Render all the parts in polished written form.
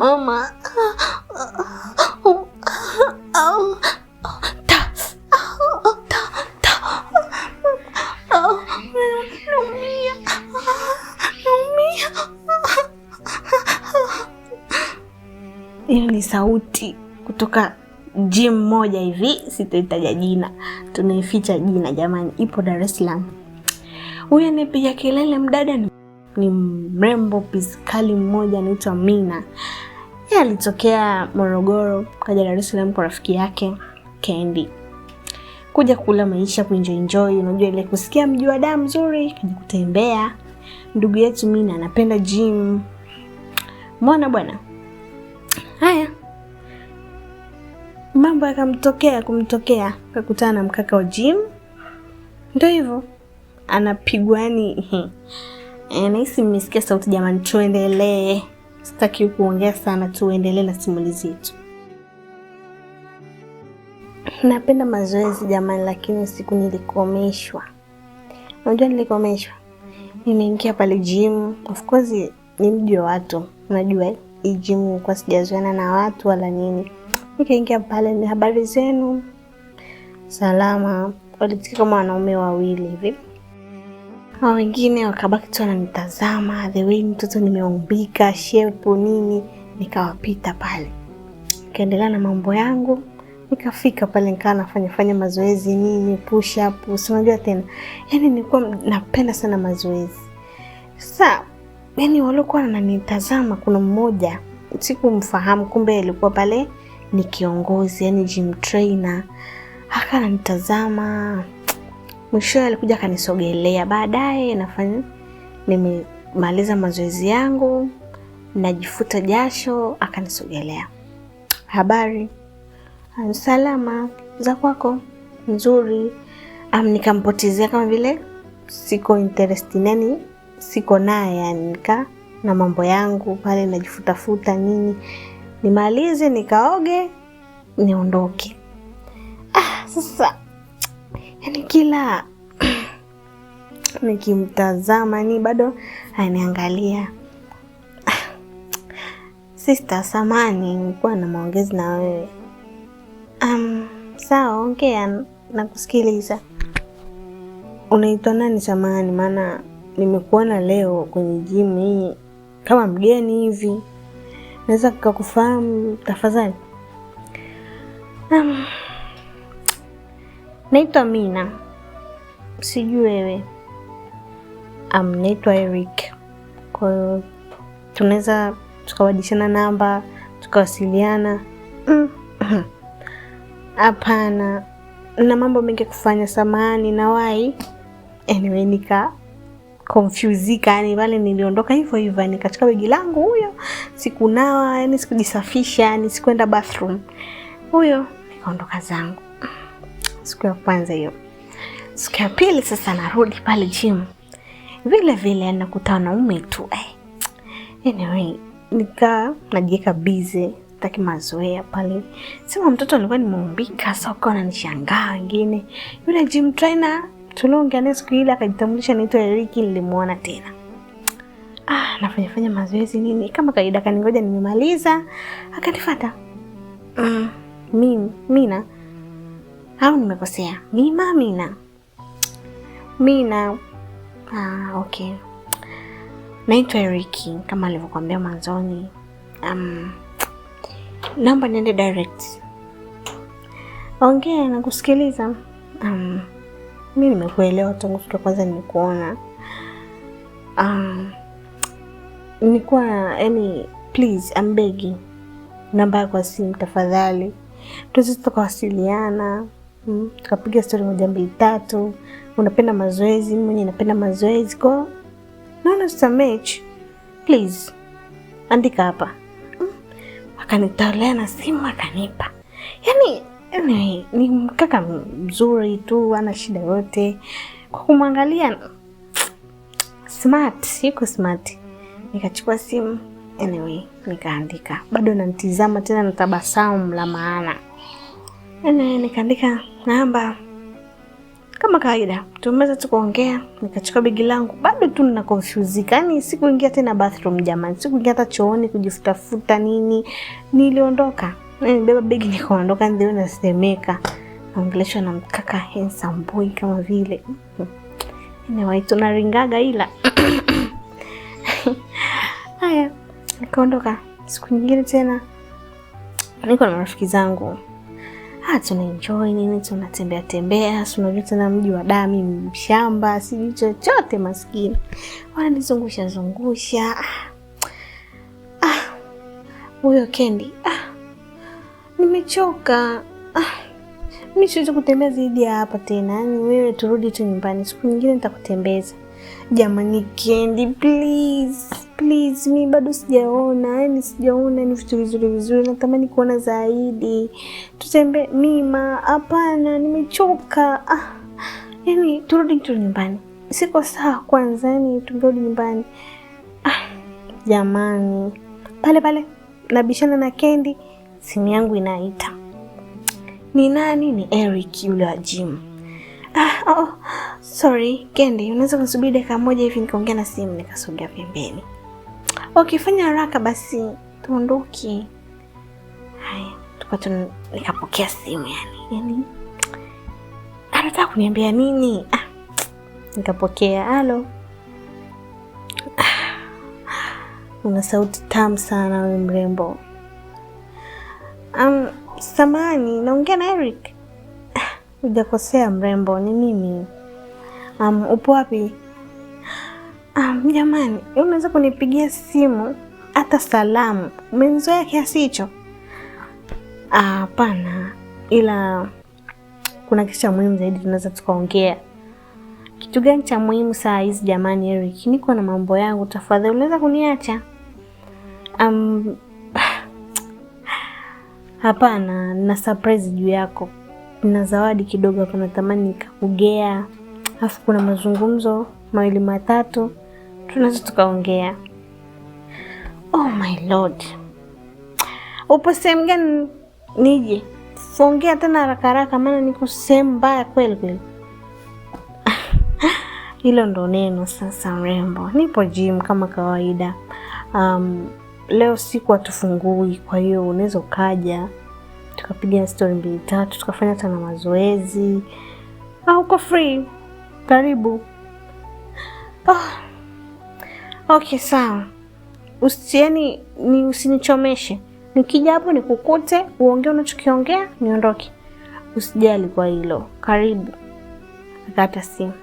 mama. Hiyo ni sauti kutoka gym moja hivi, sitaitaja jina, tunaificha jina jamani, ipo Dar es Salaam. Huyu anapiga kelele mdada ni mrembo piskali mmoja anaitwa Mina. Yeye alitokea Morogoro kaja Dar es Salaam kwa rafiki yake Candy. Kuja kula maisha, kuenjoy, unajua ile kusikia mji wa damu mzuri, kuja kutembea. Ndugu yetu Mina anapenda gym. Mbona bwana? Haya. Mambo kumtokea, kakutana na mkaka wa gym. Ndio hivyo. Anapigwa yani. Nahisi mmesikia sauti jamani, tuendelee. Sitaki kuongea sana, tuendelee na simulizi yetu. Napenda mazoezi jamani, lakini siku nilikomeshwa. Unajua nilikomeshwa? Nimeingia pale gym. Of course ni mji wa watu. Unajua hii gym kwa sijazoeana na watu wala nini. Nikaingia pale, ni habari zenu? Salama. Walitika kama wanaume wawili hivi. Hao wengine wakabaki tu wananitazama, the way mtoto nimeumbika, shape nini, nikawapita pale. Nikaendelea na mambo yangu, nikafika pale nikaa nafanya mazoezi nini, push up, unajua tena. Yaani nilikuwa napenda sana mazoezi. Sasa yani walikuwa wananitazama, kuna mmoja sikumfahamu, kumbe alikuwa pale ni kiongozi, yani gym trainer. Akanitazama. Mwisho alikuja akanisogelea. Baadaye nimemaliza mazoezi yangu, najifuta jasho, akanisogelea. Habari? Salama, za kwako? Nzuri. Nikampotezea kama vile siko interested, yani siko naye, yani nika na mambo yangu pale najifuta nini. Nimalize nikaoge niondoke. Sasa yani kila nikimtazama ni bado ananiangalia. Sister samani, nilikuwa na maongezi na wewe. Sawa, ongea na kusikiliza. Unaitwa nani samani? Maana nimekuona leo kwenye gym hii kama mgeni hivi. Naweza kukufahamu tafadhali? Naitwa Mina. Sijui wewe. Naitwa Eric. Kwa hiyo tunaweza tukabadilishana namba, tukawasiliana. Hapana. Na mambo mengi kufanya samani na wai. Anyway nika confusika, yani wale niliondoka hivyo nikachukua begi langu huyo. Sikunawa, yani sikujisafisha, yani sikuenda bathroom. Huyo nikaondoka zangu. Siku ya kwanza hiyo. Siku ya pili sasa narudi pale gym. Vile nakutana na mume tu. Anyway, najiweka busy, taki mazoea pale. Sema mtoto alikuwa nimeumbika, sasa ukawa ananishangaa wengine. Yule gym trainer tuliongea naye siku ile akajitambulisha anaitwa Eric, nilimuona tena. Nafanya mazoezi nini kama kaida, kaningoja nimemaliza, akanifuata. Mina. Au nimekosea? Mina. Okay. Naitwa Eric kama nilivyokuambia mwanzoni. Naomba niende direct. Ongea na kusikiliza. Mimi nimekuelewa tangu siku kwanza nimekuona. Nilikuwa yani please I'm begging. Namba yako ya simu tafadhali. Tuweze tukawasiliana. Tukapiga story 1 2 3. Unapenda mazoezi, mimi mwenyewe napenda mazoezi, kwa naona tutamech. Please andika hapa. Akanitolea na simu akanipa. Yani ni mkaka mzuri tu, ana shida yote. Kwa kumwangalia smart, yuko smart. Nikachukua simu, anyway, nikaandika. Bado nanitizama tena na tabasamu la maana. Nikaandika namba. Kama kawaida, tumeweza tu kuongea, nikachukua begi langu, bado tu nina confusika. Yaani sikuingia tena bathroom jamani. Sikuingia hata chooni kujifutafuta nini. Niliondoka. Nibeba begi nikaondoka, ndio nasemeka. Naongeleshwa na mkaka handsome boy kama vile. Anyway, tunaringaga ila. Haya, nikaondoka. Siku nyingine tena niko na marafiki zangu. Tunaenjoy nini, tunatembea tembea, tunajua tena mji wa Dami, mshamba, sijui chochote maskini. Wananizungusha zungusha. Huyo Kendi. Nimechoka. Mimi siwezi kutembea zaidi ya hapa tena. Yaani wewe turudi tu nyumbani. Siku nyingine nitakutembeza. Jamani Kendi, please. Please, mimi bado sijaona. Yaani sijaona ni vitu vizuri. Natamani kuona zaidi. Tutembe mima. Hapana, nimechoka. Yaani turudi tu nyumbani. Siko sawa kwanza, yaani turudi nyumbani. Jamani. Pale nabishana na Kendi, simu yangu inaita. Ni nani? Ni Eric yule wa gym. Sorry Kendi, unaweza kusubiri dakika moja hivi nikaongea na simu? Nikasogea pembeni. Okay, fanya haraka basi, tuondoke. Haya, nikapokea simu yani. Anataka kuniambia nini? Nikapokea. Halo. Una sauti tamu sana wewe mrembo. Samani, naongea na Eric. Hujakosea mrembo, ni mimi. Upo wapi? Jamani, unaweza kunipigia simu hata salamu? Umenizoea kiasi hicho? Hapana, ila kuna kitu cha muhimu zaidi tunaweza tukaongea. Kitu gani cha muhimu saa hizi jamani Eric? Niko na mambo yangu, tafadhali unaweza kuniacha? Hapana, na surprise juu yako. Nina zawadi kidogo hapo natamani nikakugea. Alafu kuna mazungumzo mawili matatu tunaweza tukaongea. Oh my lord. Upo sehemu gani nije? Ongea tena haraka maana niko sehemu mbaya kweli. Hilo ndo neno sasa mrembo. Nipo gym kama kawaida. Leo siku hatufungui, kwa hiyo unaweza ukaja tukapiga story 2-3, tukafanya tena mazoezi. Uko free? Karibu. Okay, sawa. Usinichomeshe. Nikija hapo nikukute, uongee unachokiongea, niondoke. Usijali kwa hilo. Karibu. Akata simu.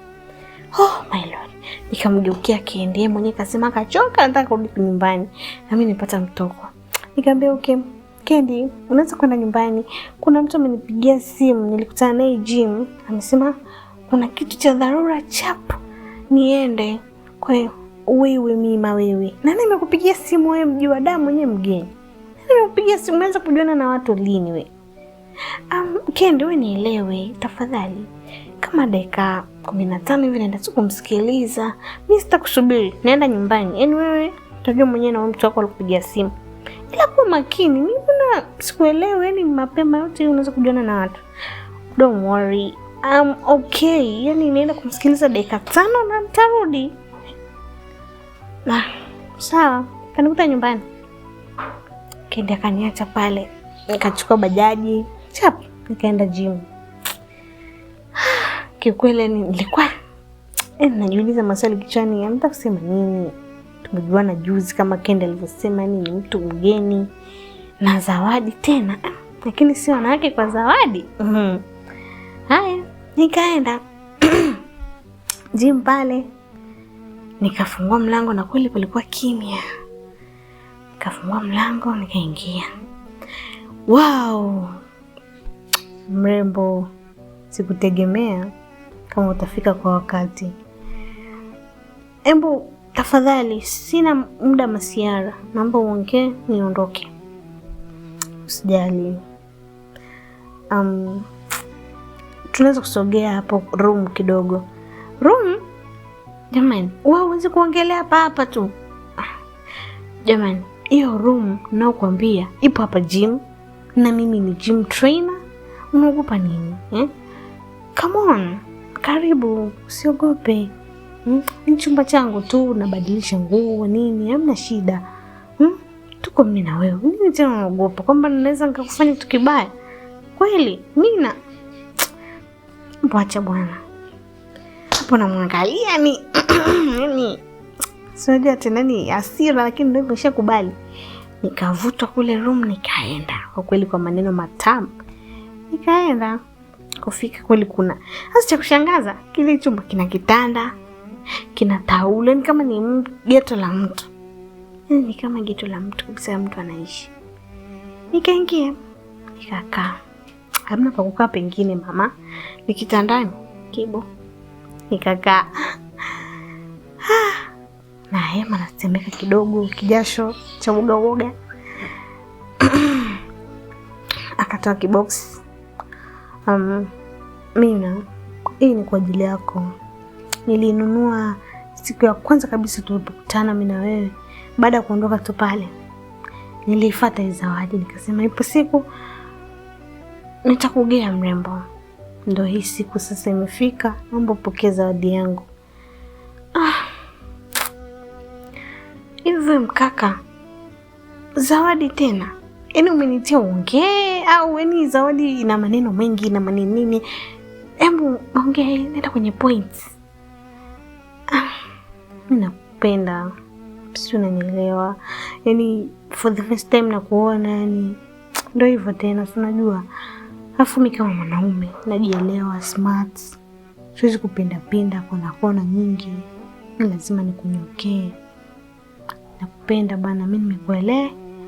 Oh my lord. Nikamgeukia Kendi, mwenyewe kasema kachoka, nataka kurudi nyumbani. Na mimi nipata mtoko. Nikamwambia okay, Kendi, unaweza kwenda nyumbani. Kuna mtu amenipigia simu, nilikutana naye gym. Amesema kuna kitu cha dharura chapu niende. Kwa hiyo wewe mima wewe. Nani amekupigia simu wewe mji wa damu mwenyewe mgeni? Nani amekupigia simu? Umeanza kujiona na watu lini wewe? Kendi, wewe nielewe tafadhali. Kama dakika 15 hivi naenda tu kumsikiliza. Mimi sitakusubiri. Naenda nyumbani. Yaani wewe utajua mwenyewe na mtu wako alikupigia simu. Ila kuwa makini. Mimi kuna sikuelewi, yaani mapema yote unaweza kujiona na watu. Don't worry. Okay. Yaani naenda kumsikiliza dakika 5 na nitarudi. Sawa. Kanikuta nyumbani. Kendi akaniacha pale. Nikachukua bajaji. Nikaenda gym. Kiukweli nilikuwa najiuliza maswali kichwani, nataka kusema nini? Tumejuana juzi kama Kendi alivyosema ni mtu mgeni na zawadi tena. Lakini si wanawake kwa zawadi. Haya, nikaenda gym pale. Nikafungua mlango na kweli kulikuwa kimya. Nikafungua mlango nikaingia. Wow! Mrembo, sikutegemea kama utafika kwa wakati. Embu tafadhali, sina muda masiara. Naomba uongee niondoke. Usijali. Tunaweza kusogea hapo room kidogo. Room? Jamani, wewe huwezi kuongelea hapa tu. Jamani, hiyo room nao kuambia ipo hapa gym na mimi ni gym trainer. Unaogopa nini? Come on. Karibu, usiogope. Ni chumba changu tu, nabadilisha nguo nini, hamna shida. Tuko mimi na wewe. Nini tena unaogopa kwamba naweza nikakufanya kitu kibaya? Kweli, Mina. Mwacha bwana. Hapo namwangalia yani sio tena ni hasira, lakini ndio nimeshakubali. Nikavutwa kule room nikaenda. Kwa kweli kwa maneno matamu. Nikaenda. Kufika kweli kuna. Sasa cha kushangaza, kile chumba kina kitanda, kina taulo, ni kama ni geto la mtu. Ni kama geto la mtu kabisa, mtu anaishi. Nikaingia, nikakaa. Hamna pa kukaa pengine mama. Nikitandani, kibo. Nikakaa. Na hema nasemeka kidogo, kijasho cha uoga. Akatoa kibox. Mina, hii ni kwa ajili yako. Nilinunua siku ya kwanza kabisa tulipokutana mimi na wewe. Baada ya kuondoka tu pale, nilifuata hii zawadi, nikasema ipo siku nitakugea mrembo. Ndio hii siku sasa imefika, naomba upokee zawadi yangu. Hivyo mkaka, zawadi tena? Yaani umenitia ongee au yaani zawadi ina maneno mengi na maneno nini? Hebu ongea, nenda kwenye points. Mimi nakupenda. Sio, unanielewa? Yaani for the first time nakuona, yani ndio hivyo tena, unajua. Alafu mimi kama mwanaume najielewa, smart. Siwezi kupenda kona nyingi. Mimi lazima nikunyokee. Nakupenda bana, mimi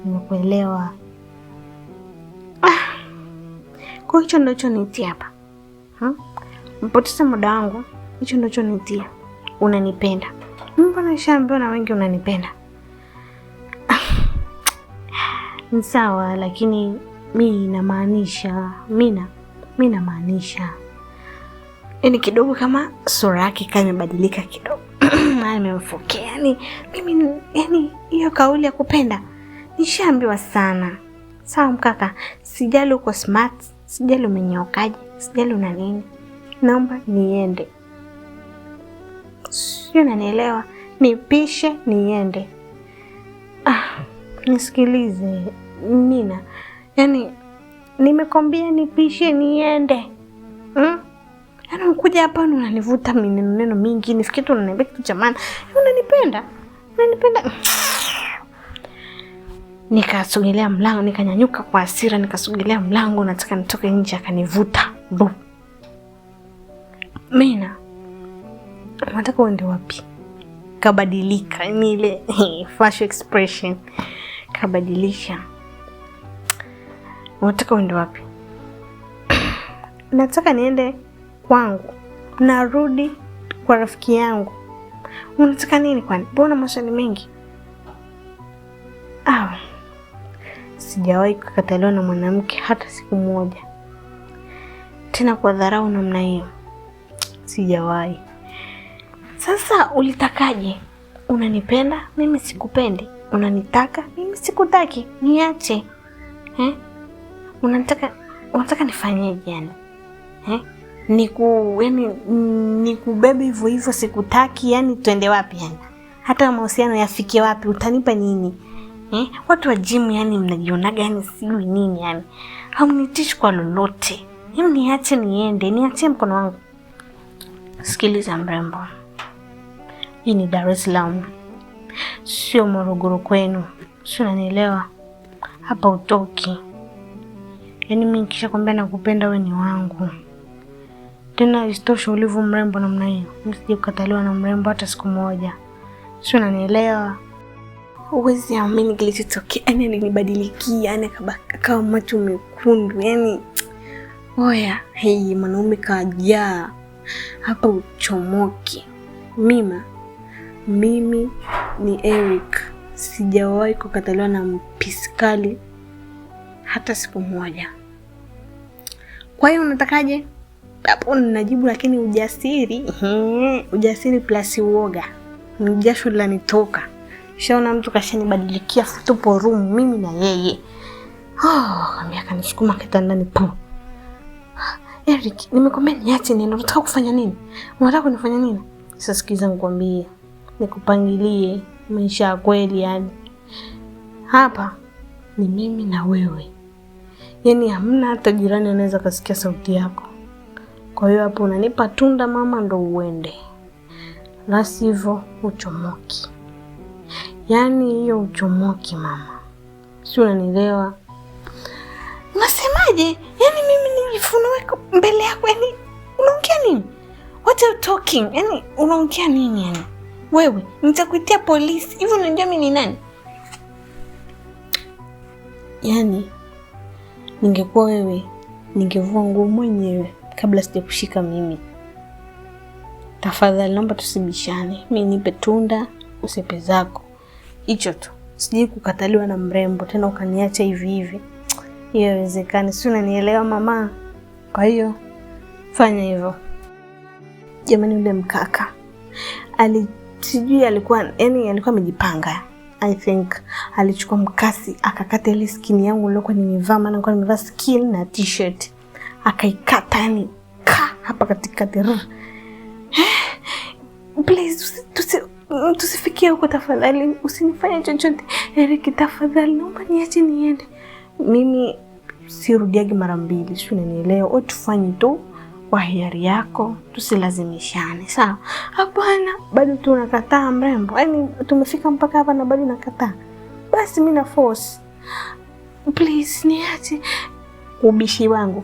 nimekuelewa. Kwa hicho ndio nitia hapa. Mpoteza muda wangu, hicho ndio nitia. Unanipenda. Mbona nishaambiwa na wengi unanipenda? Ni sawa, lakini mimi namaanisha, mimi namaanisha. Yaani kidogo kama sura yake kama imebadilika kidogo. Nimemfokea. Yaani hiyo kauli ya kupenda nishaambiwa sana. Sawa mkaka, sijali uko smart, sijali umenyokaje, sijali una nini. Naomba niende. Sio, unanielewa? Nipishe niende. Nisikilize Mina. Yaani nimekwambia nipishe niende. Yaani ukuja hapa unanivuta neno mingi, nifikie tu unaniambia kitu cha maana. Unanipenda? Nikasogelea mlango, nikanyanyuka kwa hasira, nikasogelea mlango, nataka nitoke nje, akanivuta. Mina, unataka uende wapi? Kabadilika, ni ile facial expression. Kabadilisha. Unataka uende wapi? Nataka niende kwangu. Narudi kwa rafiki yangu. Unataka nini kwani? Mbona maswali mengi? Sijawahi kukataliwa na mwanamke hata siku moja. Tena kwa dharau namna hiyo. Sijawahi. Sasa ulitakaje? Unanipenda? Mimi sikupendi. Unanitaka? Mimi sikutaki. Niache. Unataka nifanyeje yani? Nikubebe hivyo hivyo sikutaki, yani twende wapi yani? Hata mahusiano yafike wapi? Utanipa nini? Watu wa gym yani mnajionaga yani sijui nini yani. Haunitishi kwa lolote. Niache niende, niache mkono wangu. Sikiliza mrembo. Hii ni Dar es Salaam. Sio Morogoro kwenu. Sio, unanielewa? Hapa utoki. Yaani mimi nikishakwambia nakupenda wewe ni wangu. Tena isitoshe ulivyo mrembo namna hiyo. Msije kukataliwa na mrembo hata siku moja. Sio, unanielewa? Uwezi amini kilichotokea. Yaani alinibadilikia, yani akawa macho mekundu. Yaani oya, mwanaume kajaa. Hapa uchomoki. Mimi ni Eric. Sijawahi kukataliwa na mpiskali hata siku moja. Kwa hiyo unatakaje? Hapo ninajibu, lakini ujasiri plus uoga. Jasho lanitoka. Shaona mtu kashanibadilikia tupo room mimi na yeye. Kambia kanisukuma kitandani pu. Eric, nimekwambia niache nini? Unataka kufanya nini? Unataka kunifanya nini? Sasa sikiza nikwambie. Nikupangilie maisha ya kweli yani. Hapa ni mimi na wewe. Yaani hamna hata jirani anaweza kusikia sauti yako. Kwa hiyo hapo unanipa tunda mama ndo uende. La sivyo uchomoki. Yaani hiyo uchomoki mama. Si unanielewa? Unasemaje? Yaani mimi nijifunue mbele yako yani unaongea nini? What are you talking? Yaani unaongea nini yani? Wewe, nitakuitia polisi. Hivi unajua mimi ni nani? Yaani ningekuwa wewe, ningevua nguo mwenyewe kabla sijakushika mimi. Tafadhali naomba tusibishane. Mimi nipe tunda, usepe zako. Hicho tu. Sije kukataliwa na mrembo tena ukaniacha hivi hivi. Hiyo haiwezekani. Si unanielewa mama? Kwa hiyo fanya hivyo. Jamani yule mkaka sijui alikuwa amejipanga. I think alichukua mkasi akakata ile skin yangu nilikuwa nimevaa, maana nilikuwa nimevaa skin na t-shirt. Akaikata yani hapa katikati. Please tusifikie huko tafadhali. Usinifanye chochote. Eric tafadhali naomba niache niende. Mimi sirudiagi mara mbili. Si unanielewa? Wewe tufanye tu kwa hiari yako, tusilazimishane. Sawa? Hapana, bado tunakataa mrembo. Yaani tumefika mpaka hapa na bado nakataa. Basi mimi na force. Please niache. Ubishi wangu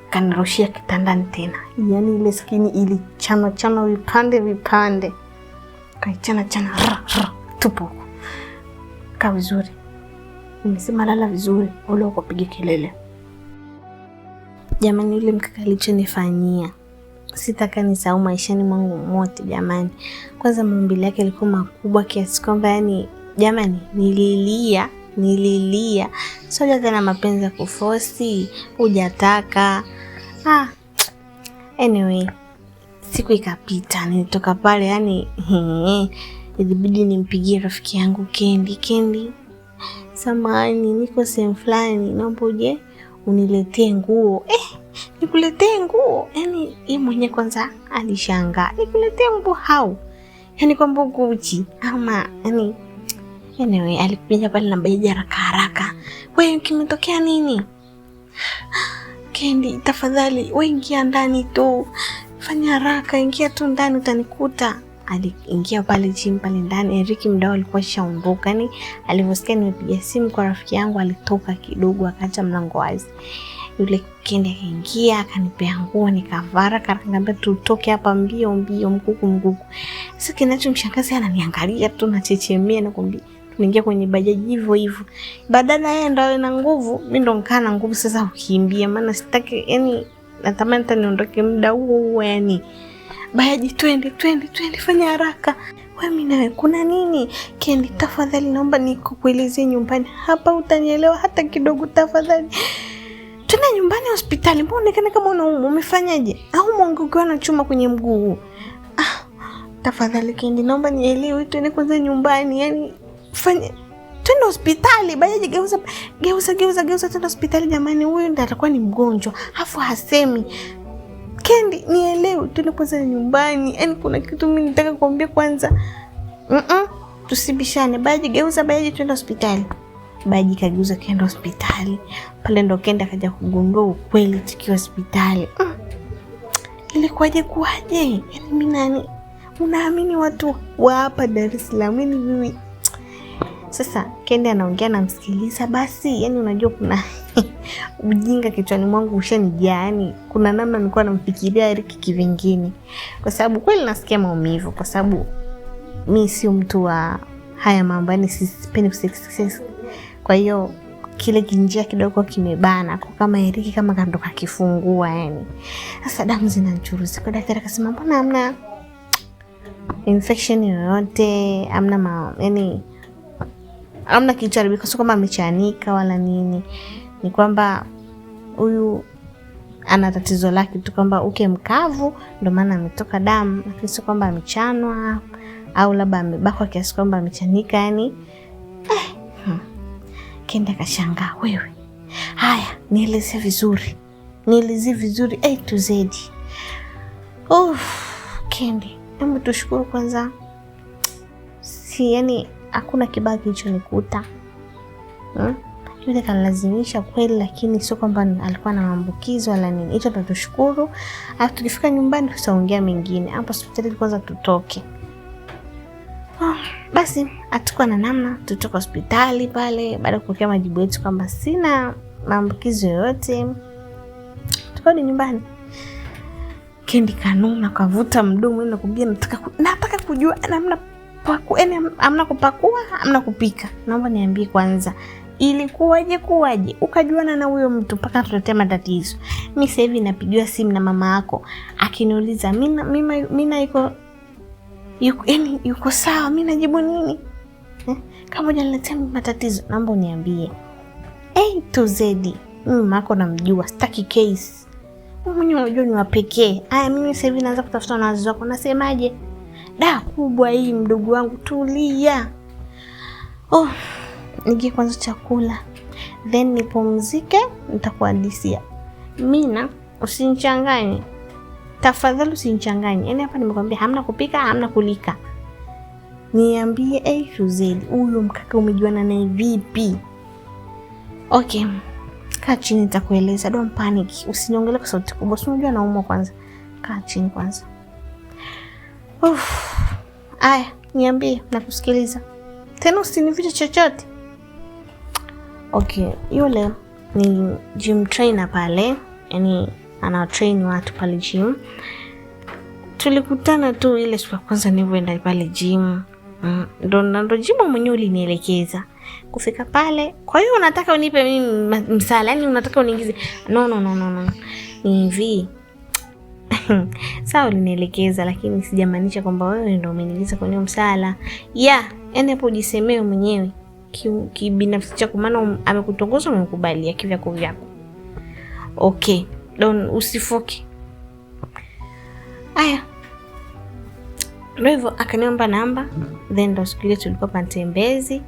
kanirushia kitandani tena. Yaani ile skini ilichana vipande. Kaichana tupo. Kaa vizuri. Nimesema lala vizuri, ule ukapiga kelele. Jamani yule mkaka alichonifanyia sitaka nisahau maishani mwangu mote jamani. Kwanza maumbile yake yalikuwa makubwa kiasi kwamba yani jamani nililia. Sio tena mapenzi ya kuforce, hujataka. Anyway, siku ikapita, nilitoka pale yani ilibidi nimpigie rafiki yangu Kendi. Samahani, niko sehemu fulani, naomba uje uniletee nguo. Nikuletee nguo? Yani yeye mwenyewe kwanza alishangaa. Nikuletee nguo hao? Yani kwamba uko uchi ama yani anyway alikuja pale na bajaji haraka. Wewe kimetokea nini? Kendi tafadhali wewe ingia ndani tu. Fanya haraka, ingia tu ndani utanikuta. Aliingia pale chini pale ndani. Eric mdao alikuwa shaondoka. Yani alivyosikia nimepiga simu kwa rafiki yangu alitoka kidogo akaacha mlango wazi. Yule Kendi akaingia akanipea nguo nikavaa, akaniambia tutoke hapa mbio mkuku. Sasa kinachomshangaza ananiangalia tu na chechemea na kumbi. Tunaingia kwenye bajaji hivyo. Badala yeye ndo awe na nguvu, mimi ndo nikaa na nguvu sasa kukimbia, maana sitaki yani natamani hata niondoke muda huo yani. Bajaji twende fanya haraka. Wewe mimi nawe kuna nini? Kendi tafadhali naomba nikuelezee nyumbani. Hapa utanielewa hata kidogo tafadhali. Tuna nyumbani hospitali. Mbona unaonekana kama unaumwa? Umefanyaje? Au mwangukiwa na chuma kwenye mguu? Tafadhali Kendi naomba nielewe, twende kwanza nyumbani. Yani fanya twende hospitali. Bajaji geuza twende hospitali jamani. Huyu ndiye atakuwa ni mgonjwa. Afu hasemi. Kendi nielewe, twende kwanza nyumbani. Yani kuna kitu mimi nataka kuambia kwanza. Tusibishane. Bajaji geuza twende hospitali. Bajaji kageuza kaenda hospitali. Pale ndo Kendi akaja kugundua ukweli tukiwa hospitali. Ilikuwaje? Yani mimi nani? Unaamini watu wa hapa Dar es Salaam ni mimi? Sasa Kendi anaongea na msikiliza basi. Yani unajua kuna ujinga kichwani mwangu ushanijaa. Yani kuna namna nilikuwa namfikiria Eric kivingine. Kwa sababu kweli nasikia maumivu. Kwa sababu mimi sio mtu wa haya mambo. Yani sipendi kusex. Kwa hiyo kile kinjia kidogo kimebana. Kwa kama Eric kama kando kakifungua yani. Sasa damu zinanichuruzi. Kwa daktari akasema mbona hamna infection yoyote, yani hamna kitu haribika, sio kama amechanika wala nini. Ni kwamba huyu ana tatizo lake tu kwamba uke mkavu ndio maana ametoka damu, lakini sio kwamba amechanwa au labda amebakwa kiasi kwamba amechanika yani. Kendi akashangaa, wewe haya nieleze vizuri. Nielezee vizuri A to Z. Kendi, hebu tushukuru kwanza. Yani hakuna kibaya kilichonikuta. Yule kalazimisha kweli, lakini sio kwamba alikuwa na maambukizo wala nini. Hicho tutashukuru. Alafu tukifika nyumbani tutaongea mengine. Hapa hospitali kwanza tutoke. Basi atakuwa na namna, tutoka hospitali pale baada ya kupokea majibu yetu kwamba sina maambukizo yoyote. Tukarudi nyumbani. Kendi kanuna, kavuta mdomo na kuambia nataka kujua namna amna kupakua, amna kupika. Naomba niambie kwanza, ilikuwaje ukajuana na huyo mtu mpaka tuletea matatizo? Mimi sasa hivi napigiwa simu na mama yako akiniuliza mimi yuko sawa, mimi najibu nini? Kama hujaniletea matatizo naomba uniambie A to Z. Mama yako namjua, sitaki case. Wewe mwenyewe unajua ni wa pekee. Mimi sasa hivi naanza kutafuta na wazazi wako. Nasemaje? Da kubwa hii mdogo wangu, tulia. Nige kwanza chakula, then nipumzike, nitakuhadisia. Mina, usinichanganye. Tafadhali usinichanganye. Yaani hapa nimekwambia hamna kupika, hamna kulika. Niambie A to Z. Huyo mkaka umejuana naye vipi? Okay. Kaa chini nitakueleza. Don't panic. Usiniongelee kwa sauti kubwa. Unajua naumwa kwanza. Kaa chini kwanza. Aya, niambie, nakusikiliza. Tena usinifiche chochote. Okay, yule ni gym trainer pale. Yaani ana train watu pale gym. Tulikutana tu ile siku ya kwanza nilipoenda pale gym. Ndo gym mwenyewe ulinielekeza. Kufika pale, kwa hiyo unataka unipe mimi msala, yani unataka uniingize? No. Ni hivi. Sawa, ulinielekeza lakini sijamaanisha kwamba wewe ndio umeniingiza kwenye msala. Yani hapo ujisemee mwenyewe kibinafsi chako, maana amekutongoza umekubalia kivyako. Okay, usifoke. Aya. Ndio hivyo, akaniomba namba, then ndo siku ile tulikuwa Pantembezi,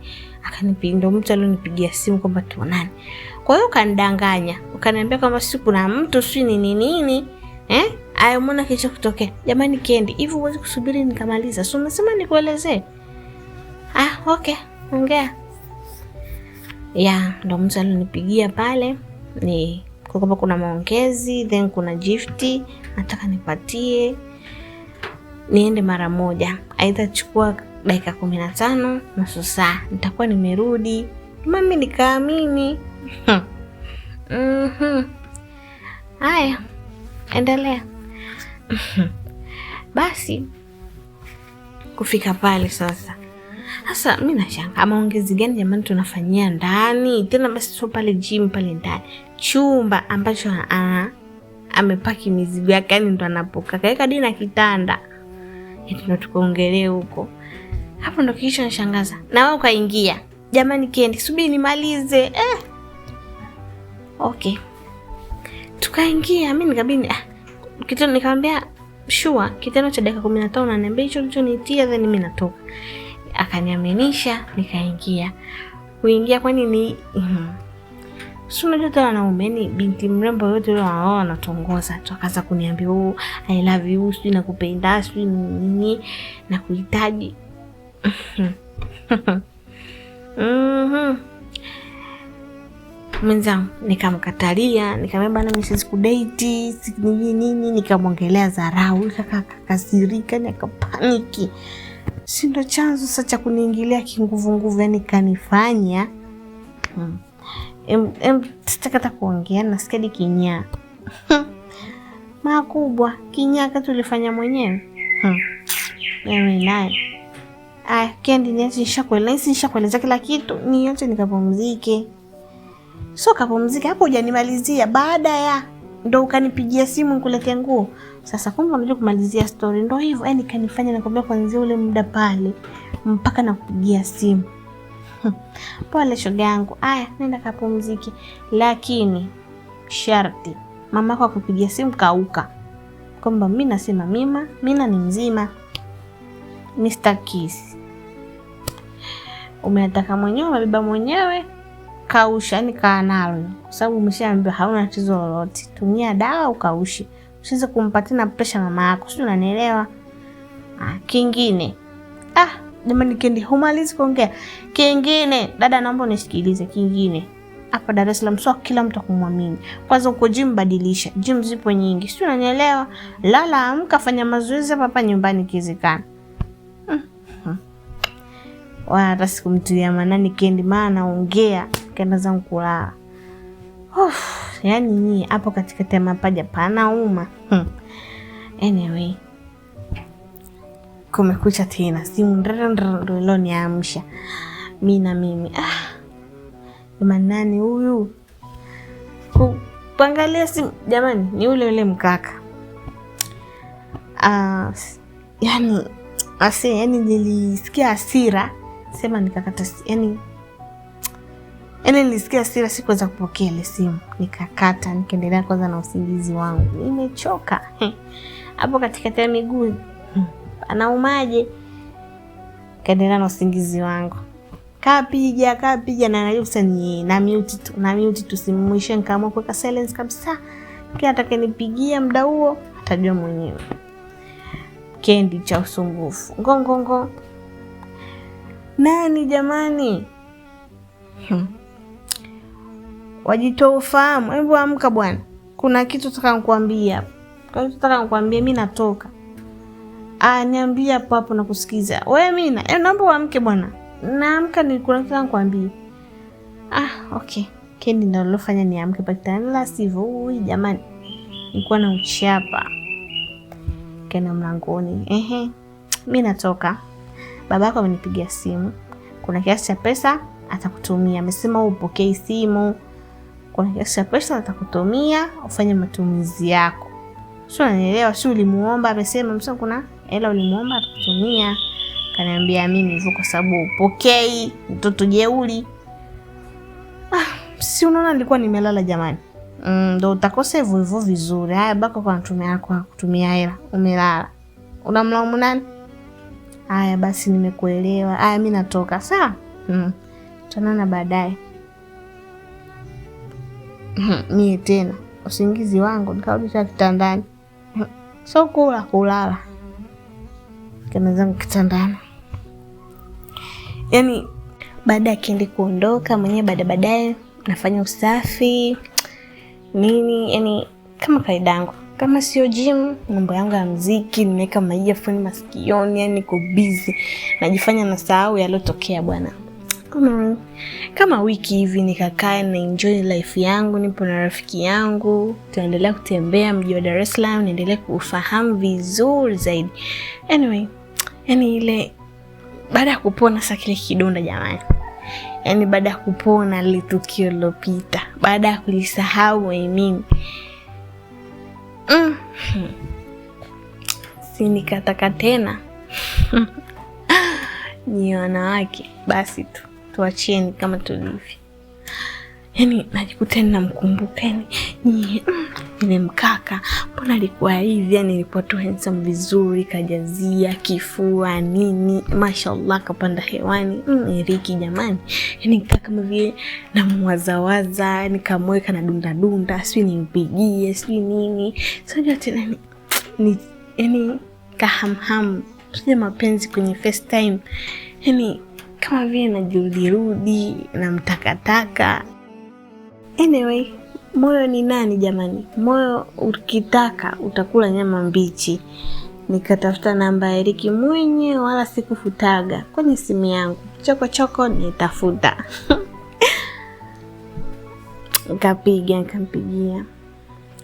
ndo mtu alonipigia simu kwamba tuonane. Kwa hiyo kanidanganya, ukaniambia kwamba sisi kuna mtu sisi nini. Aya, mbona kicho kutokea? Jamani Kendi, hivi uweze kusubiri nikamaliza? So umesema nikuelezee. Okay, ongea. Ndo mtu alonipigia pale, ni kwamba kuna maongezi, then kuna gift nataka nipatie. Niende mara moja. Haitachukua dakika 15, nusu saa. Nitakuwa nimerudi. Mami nikaamini. Haya, endelea. Basi kufika pale sasa. Sasa mimi nashangaa maongezi gani jamani tunafanyia ndani? Tena basi sio pale gym, pale ndani. Chumba ambacho amepaki mizigo yake, yani ndo anapoka. Kaeka dina kitanda. Ndo tukaongelea huko. Hapo ndo kisha nishangaza. Na wewe ukaingia. Jamani Kendi, subiri nimalize. Okay. Tukaingia, mimi nikabini kitendo nikamwambia sure, kitendo cha dakika 15 na niambia hicho nitia, then mimi natoka. Akaniaminisha, nikaingia. Kuingia kwani ni sio unajua tena wanaume ni binti mrembo yote wao wanatongoza tu, akaanza kuniambia I love you, sio nakupenda, sio nini na kuhitaji. Mwenzangu nikamkatalia, nikamwambia bana mimi siwezi kudate, nini, nikamwongelea dharau, akakasirika, nikapaniki. Si ndo chanzo sasa cha kuniingilia kinguvu, yani kanifanya sitakata kuongea, nasikia kinyaa. Makubwa, kinyaa kati tulifanya mwenyewe. Mimi naye. Kendi niache nishakueleza kila kitu, niache nikapumzike. So kapumzike hapo, hujanimalizia baada ya ndo ukanipigia simu nikuletee nguo. Sasa kumbe unajua kumalizia story, ndo hivyo yani kanifanya nakwambia kuanzia ule muda pale mpaka nakupigia simu. Pole shoga yangu. Nenda kapumzike. Lakini sharti mamako akupigia simu kauka kwamba mimi nasema Mina ni mzima. Mr. Kiss. Umeataka mwenyewe, umebeba mwenyewe. kausha, yani kaa nalo. Kwa sababu umeshaambiwa hauna tatizo lolote. Tumia dawa ukaushe. Usiweze kumpatia na pressure mama yako. Sio, unanielewa? Kingine. Jamani Kendi, humalizi kuongea. Kingine, dada naomba unisikilize kingine. Hapa Dar es Salaam sio kila mtu kumwamini. Kwanza uko gym, badilisha. Gym zipo nyingi. Sio, unanielewa? Lala, amka, fanya mazoezi hapa nyumbani kizikana. Hata sikumtilia manani Kendi, maana naongea kenda zangu kulala. Yaani ni hapo katikati ya mapaja panauma. Anyway, kumekucha tena. Simu ndio iloniamsha. Mimi. Nani huyu? Kuangalia simu, jamani, ni ule mkaka. Yani nilisikia hasira, sema nikakata, yani nilisikia hasira, sikuweza kupokea ile simu, nikakata, nikaendelea kwanza na usingizi wangu. Nimechoka. Hapo katikati ya miguu anaumaje? Kaendelea na usingizi wangu. Kapiga na najua sasa ni na mute tu simwishe, nikaamua kuweka silence kabisa. Kila atakayenipigia muda huo atajua mwenyewe. Kendi cha usumbufu. Ngongongo. Nani jamani? Wajitoa ufahamu. Hebu amka bwana. Kuna kitu nataka nikwambia. Mimi natoka. Niambie hapo na kusikiza. Wewe Mina, naomba uamke bwana. Naamka, ni kuna kitu nikwambie. Okay. Kendi ndio alofanya niamke pakitani, la sivyo huyu jamani nilikuwa na uchapa. Kena mlangoni. Mimi natoka. Babako amenipigia simu. Kuna kiasi cha pesa atakutumia. Amesema upokee simu. Kuna kiasi cha pesa atakutumia ufanye matumizi yako. Sio, unanielewa? Sio ulimuomba, amesema kuna hela ulimuomba atakutumia. Kaniambia mimi hivyo kwa sababu upokei, mtoto jeuri. Si unaona nilikuwa nimelala jamani. Ndio utakosa hivyo vizuri. Haya, bako kwa kutumia hela, umelala. Unamlaumu nani? Haya basi, nimekuelewa. Haya, mimi natoka. Sawa? Tutanana baadaye. Mimi tena usingizi wangu nikarudi kitandani. So kulala. Kana zangu kitandani. Yaani baada ya Kendi kuondoka mwenyewe, baadaye nafanya usafi nini, yani kama kaida yangu. Kama sio gym, mambo yangu ya muziki, nimeweka earphone masikioni, yani niko busy, najifanya nasahau yalotokea bwana. Kama wiki hivi nikakaa na enjoy life yangu, nipo na rafiki yangu, tunaendelea kutembea mji wa Dar es Salaam, niendelee kufahamu vizuri zaidi. Anyway, yani ile baada ya kupona sasa kile kidonda jamani. Yani baada ya kupona ile tukio lilopita, baada ya kulisahau mimi. Si nikataka tena. Ni wanawake basi tuachieni kama tulivyo. Yani najikuta namkumbuka ni mkaka, mbona alikuwa hivi, yani nilikuwa tu handsome vizuri, kajazia kifua nini, mashallah, kapanda hewani. Eriki jamani, yani kaka kama vile namwazawaza, nikamweka na dunda, sio nimpigie, sio nini. Sio tena ni yani kahamham, sio mapenzi kwenye first time. Yani kama vile najirudirudi na mtakataka. Anyway, moyo ni nani jamani? Moyo ukitaka utakula nyama mbichi. Nikatafuta namba ya Eriki mwenye, wala sikufutaga kwenye simu yangu. Choko nitafuta. Nikampigia.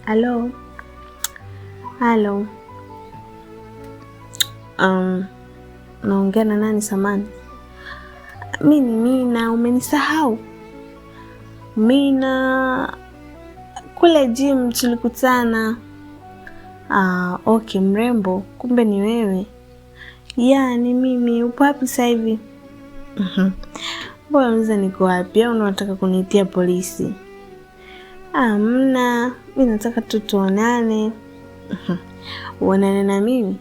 Hello. Naongea na nani samani? Mimi ni Mina, umenisahau? Mina, kule gym tulikutana. Okay mrembo, kumbe ni wewe. Ni mimi. Upo wapi sasa hivi? Mbona unaweza niko wapi? Au unataka kuniitia polisi? Mna, mimi nataka tu tuonane. Uonane na mimi?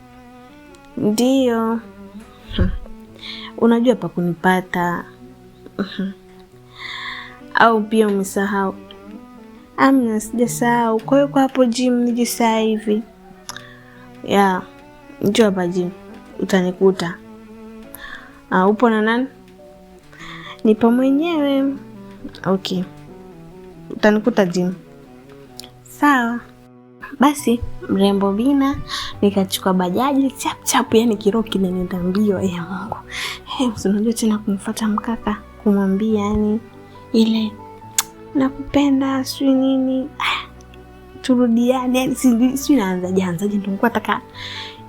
Ndio. Unajua pa kunipata. Au pia umesahau? Amna, sijasahau. Kwa hiyo kwa hapo gym nije saa hivi. Ya, njoo hapa gym. Utanikuta. Upo na nani? Nipo mwenyewe. Okay. Utanikuta gym. Sawa. Basi mrembo Bina nikachukua bajaji chap chap, yani kiroho kinanienda mbio ya Mungu. Unajua tena kumfuata mkaka kumwambia yani ile nakupenda sio nini. Turudiane, yani si naanza janzaje, ndio nilikuwa nataka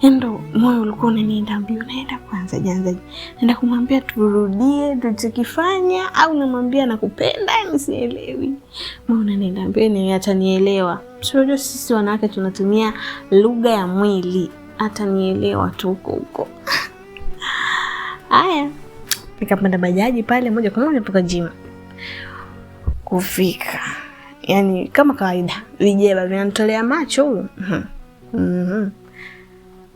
endo, moyo ulikuwa unanienda mbio, naenda kwanza janzaje, naenda kumwambia turudie tuchokifanya au namwambia nakupenda, yani sielewi. Moyo unanienda mbio, ni atanielewa. Sio sisi wanawake tunatumia lugha ya mwili, atanielewa tu huko. Haya, nikapanda bajaji pale moja kwa moja mpaka gym. Kufika yani kama kawaida vijeba vinanitolea macho huyo.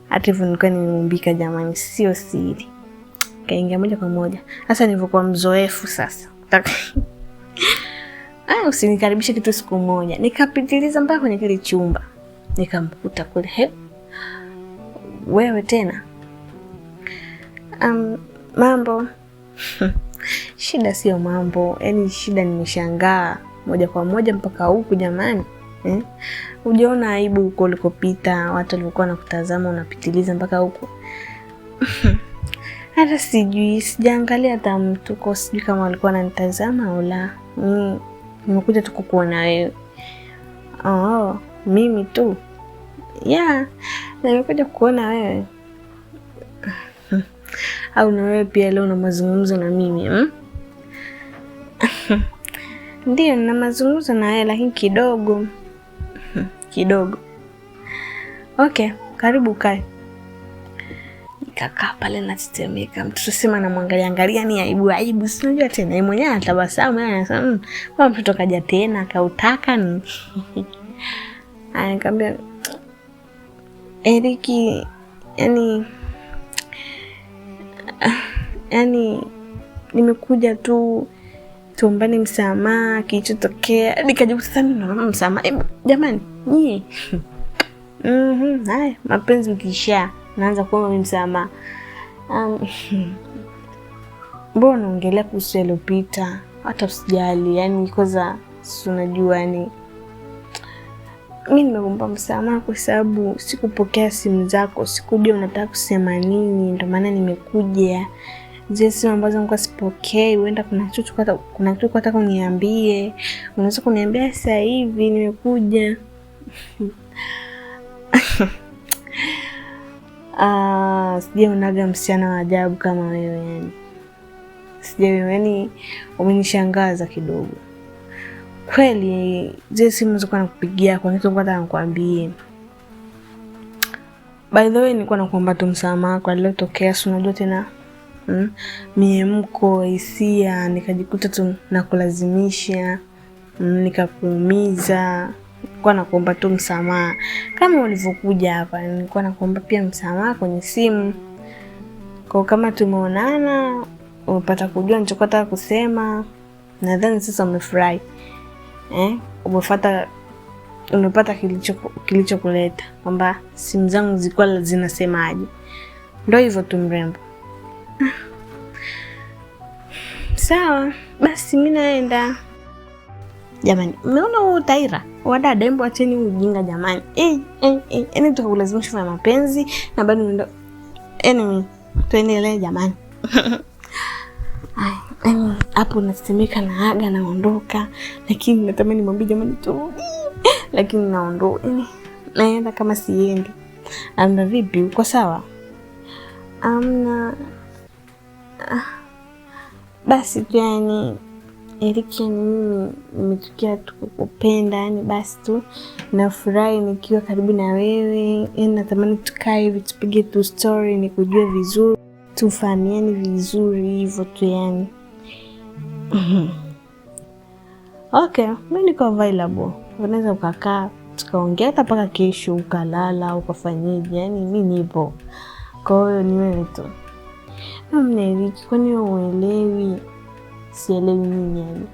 Hata hivyo nilikuwa nimeumbika jamani, sio siri. Kaingia moja kwa moja. Sasa nilivyokuwa mzoefu sasa. Usinikaribishe kitu siku moja. Nikapitiliza mpaka kwenye kile chumba. Nikamkuta kule. Wewe tena? Mambo. Shida sio mambo. Yaani shida nimeshangaa moja kwa moja mpaka huku jamani. Ujiona aibu huko ulikopita, watu walikuwa wanakutazama unapitiliza mpaka huko. Hata sijui, sijaangalia hata mtu kwa sijui kama walikuwa wananitazama au la. Nimekuja tu kukuona wewe. Mimi tu. Nimekuja kukuona wewe. Au na wewe pia leo una mazungumzo na mimi? Ndio nina mazungumzo na wewe lakini kidogo. Okay, karibu kae. Nikakaa pale natetemeka. Mtoto sema namwangalia ni aibu. Si unajua tena yeye mwenyewe anatabasamu, anasema mama mtoto kaja tena akautaka ni. Nikamwambia Eriki, yani nimekuja tu tuombane msamaha kilichotokea. Nikajikuta sasa mimi naomba msamaha. Jamani, nyie. Haya, mapenzi ukisha naanza kuomba msamaha. Mbona unaongelea kuhusu yaliyopita? Hata usijali, yani koza si unajua yani. Mimi nimeomba msamaha kwa sababu sikupokea simu zako, sikujua unataka kusema nini, ndio maana nimekuja. Zile simu ambazo nilikuwa sipokei, huenda kuna kitu nataka uniambie. Unaweza kuniambia sasa hivi nimekuja. Sijaonaga msichana wa ajabu kama wewe yani. Yani umenishangaza kidogo. Kweli zile simu zilikuwa nakupigia kwa nini nataka nikwambie. By the way nilikuwa nakuomba tu msamaha kwa lile tokea, si unajua tena. Miemko, hisia, nikajikuta tu nakulazimisha, nikakuumiza. Nilikuwa nakuomba tu msamaha. Kama ulivyokuja hapa, nilikuwa nakuomba pia msamaha kwenye simu. Kwa kama tumeonana, umepata kujua nilichokuwa nataka kusema, nadhani sasa umefurahi. Umepata kilichokuleta, kwamba simu zangu zilikuwa zinasemaje. Ndio hivyo tu mrembo. Sawa, basi mimi naenda. Jamani, umeona huo Taira? Wadada embo acheni ujinga jamani. Yaani tukulazimisha kufanya mapenzi na bado unaenda. Anyway, tuendelee jamani. Hapo nasemeka na aga naondoka, lakini natamani mwambie jamani turudi. Lakini naondoka. Naenda kama siendi. Amna vipi? Uko sawa? Amna. Basi tu yani Eriki, mimi nimetukia tu kukupenda yani, basi tu nafurahi nikiwa karibu na wewe. Natamani tukae hivi tupige tu story, nikujue vizuri, tufahamiane vizuri hivyo tu yani. Okay, mimi niko available. Unaweza ukakaa tukaongea hata mpaka kesho, ukalala ukafanyaje, yani mimi nipo. Kwa hiyo ni wewe tu. Eriki, kwani wewe uelewi? Sielewi nini yani.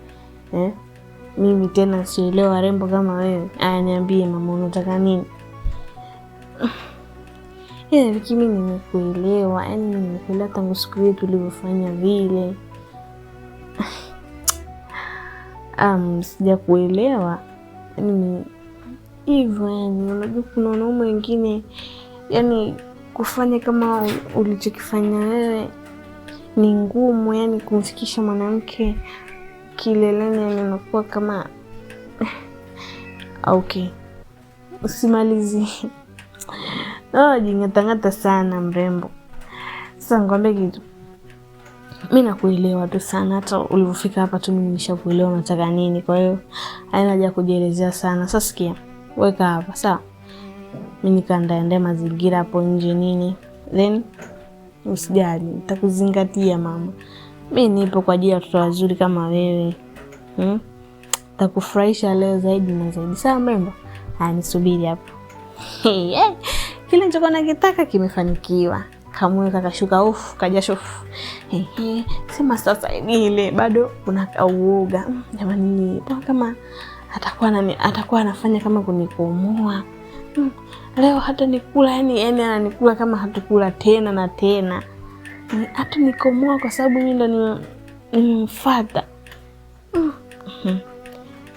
Mimi tena sielewa warembo kama wewe. Aya, niambie mama, unataka nini? Viki, mimi nimekuelewa. Yaani nimekuelewa tangu siku ile tulivyofanya vile. Sija kuelewa. Yaani hivyo, yaani unajua kuna wanaume wengine yaani kufanya kama ulichokifanya wewe ni ngumu, yaani kumfikisha mwanamke kileleni, yaani unakuwa kama okay. Usimalizi. Jingatangata sana mrembo. Sasa ngombe kitu. Mimi nakuelewa tu sana, hata ulivyofika hapa tu mimi nishakuelewa unataka nini. Kwa hiyo haina haja kujielezea sana. Sasa sikia, weka hapa, sawa? Mimi nikaandae mazingira hapo nje nini. Then usijali, nitakuzingatia mama. Mimi nipo kwa ajili ya watoto wazuri kama wewe. Nitakufurahisha leo zaidi na zaidi. Sawa mrembo? Nisubiri hapo. Kile nilichokuwa nakitaka kimefanikiwa. Kamweka kashuka kajasho. Sema sasa ile bado unakauoga. Jamani, kama atakuwa anafanya kama kunikomoa. Leo hata nikula yani ananikula kama hatukula tena na tena. Hata nikomoa kwa sababu mimi ndo nimemfuata.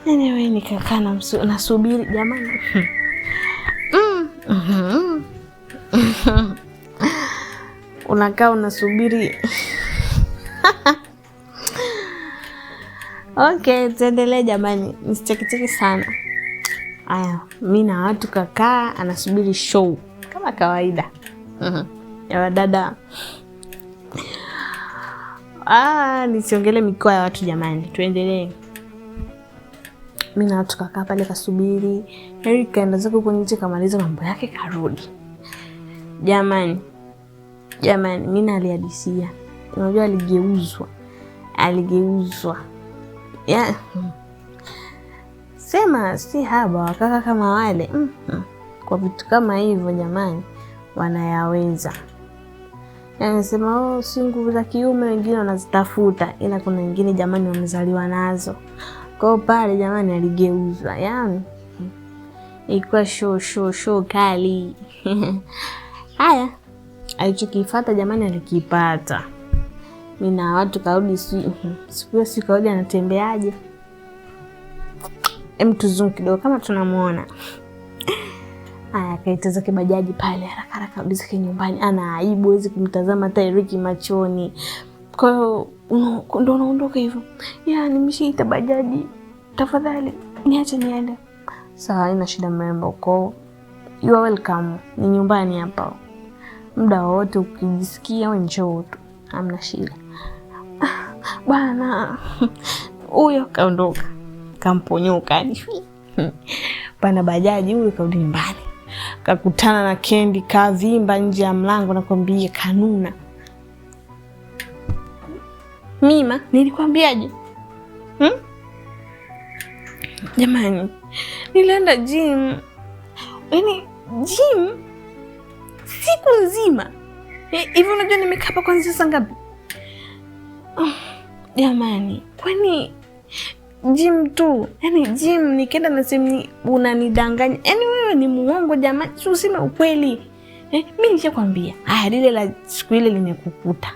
Wewe nikakaa nasubiri jamani. Unakaa unasubiri. Okay, tuendelee jamani. Nisichekecheke sana. Aya, mimi na watu kakaa anasubiri show kama kawaida. Ya wadada. Nisiongele mikoa ya watu jamani. Tuendelee. Mimi na watu kakaa pale kasubiri. Eric kaenda zake huko nje kamaliza mambo yake karudi. Jamani, mimi nalihadisia. Unajua aligeuzwa. Sema si haba wakaka kama wale. Kwa vitu kama hivyo jamani wanayaweza. Yaani sema si nguvu za kiume wengine wanazitafuta, ila kuna wengine jamani wamezaliwa nazo. Kwa pale jamani aligeuzwa. Yaani ilikuwa show kali. Haya, alichokifuata jamani alikipata. Mimi na watu karudi siku kaudi anatembeaje? Tuzungu kidogo kama tunamuona. Haya, kaita zake bajaji pale haraka karudi zake nyumbani. Ana aibu, hawezi kumtazama hata Eric machoni. Kwa hiyo ndo unaondoka hivyo. Nimeshaita bajaji. Tafadhali niache niende. Sawa, haina shida mrembo. Uko you are welcome. Ni nyumbani hapa. Muda wote ukijisikia wewe njoo tu. Hamna shida. Bwana huyo kaondoka. Kamponyoka hadi. Pana bajaji huyo kaudi nyumbani. Kakutana na Kendi kavimba nje ya mlango na kwambia kanuna. Mima, nilikwambiaje? Jamani, nilienda gym. Yaani gym siku nzima. Hivi unajua nimekaa hapa kwanza saa ngapi? Jamani, kwani gym tu? Yaani gym nikienda na sema unanidanganya. Yaani wewe ni muongo jamani, useme ukweli. Mimi nishakwambia. Haya, lile la siku ile limekukuta.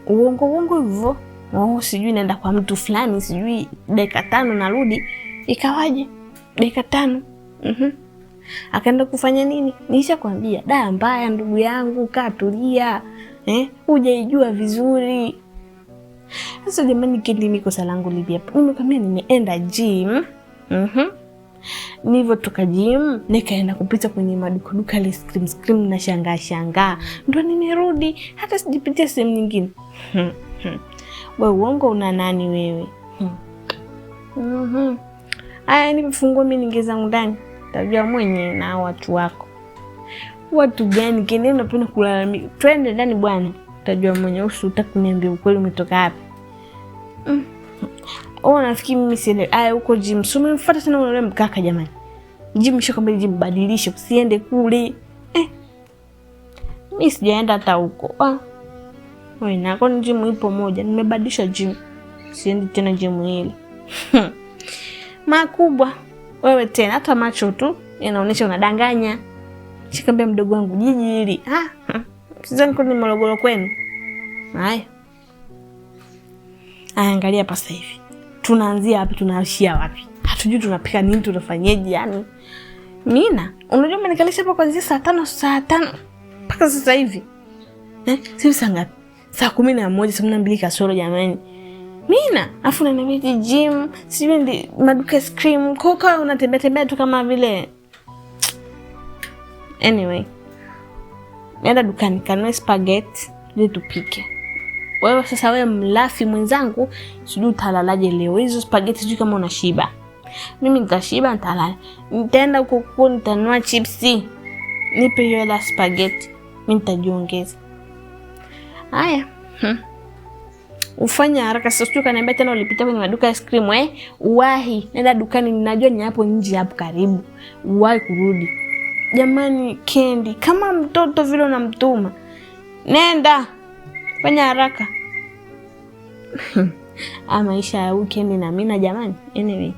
Uongo hivyo. Sijui naenda kwa mtu fulani, sijui dakika 5 narudi. Ikawaje? Dakika 5. Akaenda kufanya nini? Nishakwambia, daa mbaya ndugu yangu, kaa tulia. Hujaijua vizuri. Sasa jamani, Kendi niko salangu lipi hapa? Nimekwambia nimeenda gym. Nivyo toka gym, nikaenda kupita kwenye maduka ile scream na shangaa. Ndio nimerudi, hata sijipitia sehemu nyingine. Wewe uongo una nani wewe? Aya, nimefungua mimi ningeza ndani. Tajua mwenye na watu wako. Watu gani Kendi unapenda kulalamika? Twende ndani bwana. Tajua mwenye usitaka kuniambia ukweli umetoka wapi. Nafikiri mimi siende. Aya, uko gym. Umemfuata tena yule mkaka jamani. Gym shakwambia gym badilisha, usiende kule. Mimi sijaenda hata huko. Wewe na kwa gym ipo moja, nimebadilisha gym. siendi tena gym hili. Makubwa wewe tena, hata macho tu yanaonyesha unadanganya. Shikambia mdogo wangu jiji hili. Sizani kwa ni Morogoro kwenu. Haya. Angalia hapa sasa hivi. Tunaanzia wapi, tunaishia wapi? Hatujui tunapika nini, tunafanyaje yani. Mina, unajua umenikalisha hapa kuanzia saa 5 mpaka sasa hivi. Sisi saa ngapi? Saa 11, saa 12 kasoro jamani. Mina, afu unaniambia gym, sivyo maduka ice cream, koka unatembea tu kama vile. Anyway, nenda dukani kanunue spaghetti ili tupike. Wewe sasa, wewe mlafi mwenzangu, sijui utalalaje leo. Hizo spaghetti sijui kama unashiba. Mimi nitashiba, nitalala. Nitaenda huko nitanunua chipsi. Nipe hiyo la spaghetti. Mimi nitajiongeza. Haya. Ufanya haraka sasa, sio kaniambia tena ulipita kwenye maduka ice cream uwahi. Nenda dukani, ninajua ni hapo nje hapo karibu. Uwahi kurudi. Jamani Kendi, kama mtoto vile unamtuma. Nenda. Fanya haraka. Maisha ya weekend na Mina jamani. Anyway.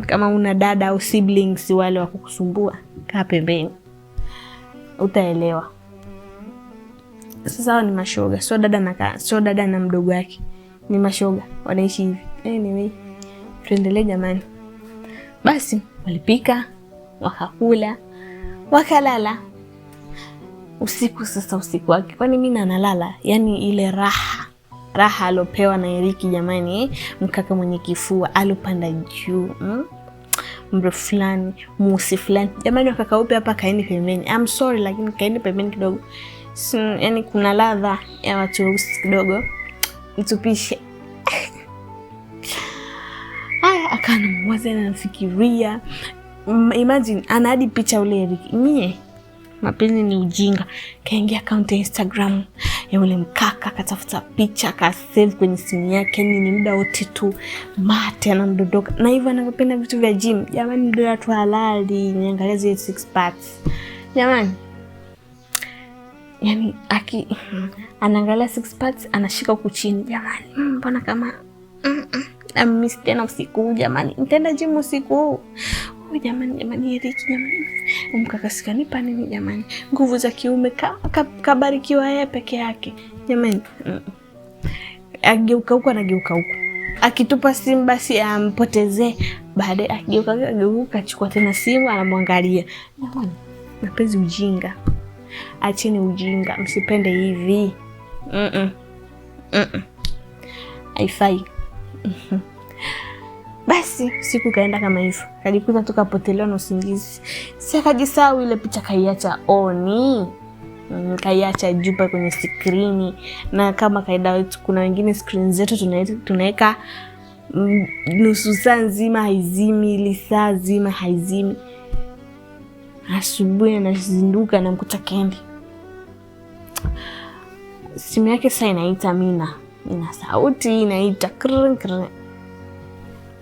Kama una dada au siblings wale wa kukusumbua, kaa pembeni. Utaelewa. Sasa hao ni mashoga. Sio dada na mdogo wake. Ni mashoga. Wanaishi hivi. Anyway. Tuendelee jamani. Basi walipika, wakakula, wakalala. Usiku wake. Kwani Mina analala? Yaani ile raha alopewa na Eriki jamani, mkaka mwenye kifua alopanda juu, mrefu fulani, musi fulani. Jamani wakaka upe hapa kaeni pembeni. I'm sorry lakini kaeni pembeni kidogo. Yaani kuna ladha ya watu weusi kidogo. Mtupishe. Haya akana mwaza na nafikiria. Imagine ana hadi picha ule Eriki. Mapenzi ni ujinga. Kaingia account ya Instagram ya ule mkaka, katafuta picha, save kwenye simu yake. Ni muda wote tu mate anamdondoka. Na hivyo anapenda vitu vya gym. Jamani mdoda tu halali, niangalia zile 6 parts. Jamani. Yaani anaangalia 6 parts, anashika huku chini. Jamani, mbona kama miss tena usiku jamani. Nitaenda gym usiku. Jamani Eriki jamani. Mkaka sikanipa nini jamani? Nguvu za kiume kabarikiwa yeye peke yake. Jamani. Ageuka huko anageuka huko. Akitupa simu basi ampotezee. Baadaye ageuka achukua tena simu anamwangalia. Jamani, mapenzi ujinga. Acheni ujinga, msipende hivi. Haifai. Basi siku kaenda kama hivyo. Kajikuta tukapotelewa na usingizi. Si akajisahau ile picha kaiacha oni. Kaiacha jupa kwenye skrini. Na kama kaida wetu kuna wengine screen zetu tunaweka nusu saa nzima haizimi, lisaa zima haizimi. Asubuhi anazinduka na mkuta Kendi. Simu yake sasa inaita Mina. Ina sauti inaita krrrr.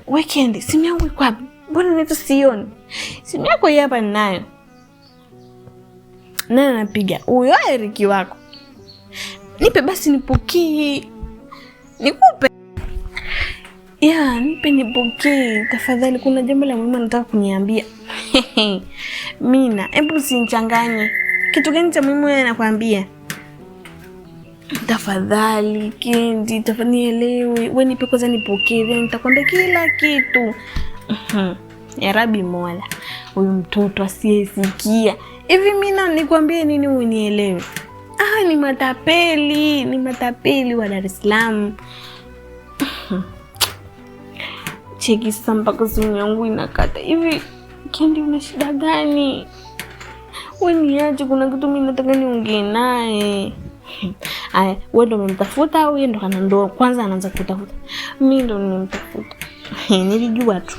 Weekend, simu yangu iko wapi? Mbona neto sioni? Simu yako hapa ninayo. Nani anapiga? Huyo Eriki wako. Nipe basi nipokee. Nikupe. Nipe nipokee. Tafadhali kuna jambo la muhimu nataka kuniambia. Mina, hebu usinichanganye. Kitu gani cha muhimu wewe nakwambia? Tafadhali Kendi, tafadhali nielewe. Wewe nipe kwanza nipokee, nitakwambia kila kitu. Ya Rabbi Mola, huyu mtoto asiyesikia. Hivi Mina nikwambie nini unielewe? Ni matapeli wa Dar es Salaam. Cheki sasa mpaka simu yangu inakata. Hivi Kendi una shida gani? Wewe niache, kuna kitu mimi nataka niongee naye. Wewe ndo umemtafuta au yeye ndo kwanza anaanza kutafuta? Mimi ndo nimemtafuta. Nilijua tu.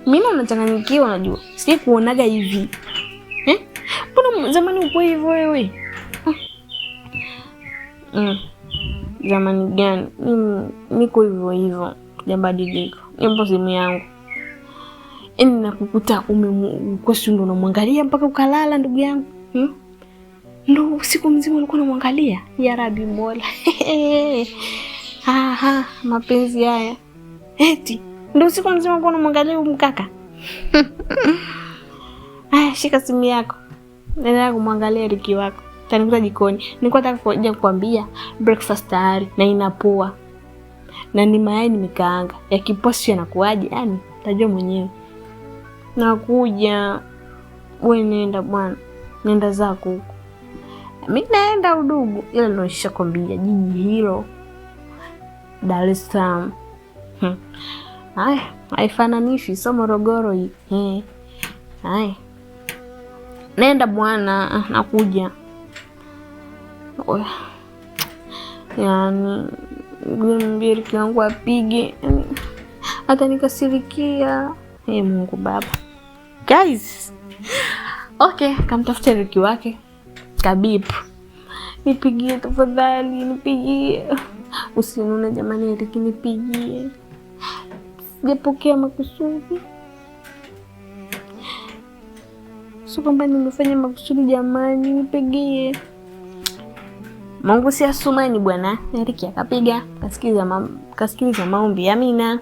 Mimi nachanganyikiwa unajua. Si kuonaga hivi. Mbona zamani upo hivyo wewe? Zamani gani? Niko hivyo. Sijabadilika. Nipo simu yangu. Nakukuta umekosi ndo unamwangalia mpaka ukalala ndugu yangu. Ndo usiku mzima ulikuwa unamwangalia? Ya Rabbi Mola. Mapenzi haya. Eti ndio usiku mzima kwa unamwangalia huyu mkaka. Shika simu yako. Nenda kumwangalia Riki wako. Tanikuta jikoni. Nilikuwa nataka kuja kukwambia breakfast tayari na inapoa. Na ni mayai nimekaanga. Yakiposti yanakuaje? Yaani utajua mwenyewe. Nakuja. Wewe nenda bwana. Nenda zako huko. Mimi naenda Udugu. Ile ndio nishakwambia jiji hilo. Dar es Salaam. Haifananishi, sio Morogoro hii. Nenda bwana, nakuja. Yaani mbiri kiangu apige. Hata nikasirikia. Mungu Baba. Guys. Okay, kamtafute Riki wake. Kabipu. Nipigie tafadhali, nipigie. Usinune jamani, Riki nipigie. Sijapokea makusudi. Sio kwamba nimefanya makusudi jamani, nipigie. Mungu si Asumani bwana. Riki akapiga, kasikiliza maombi ya Amina.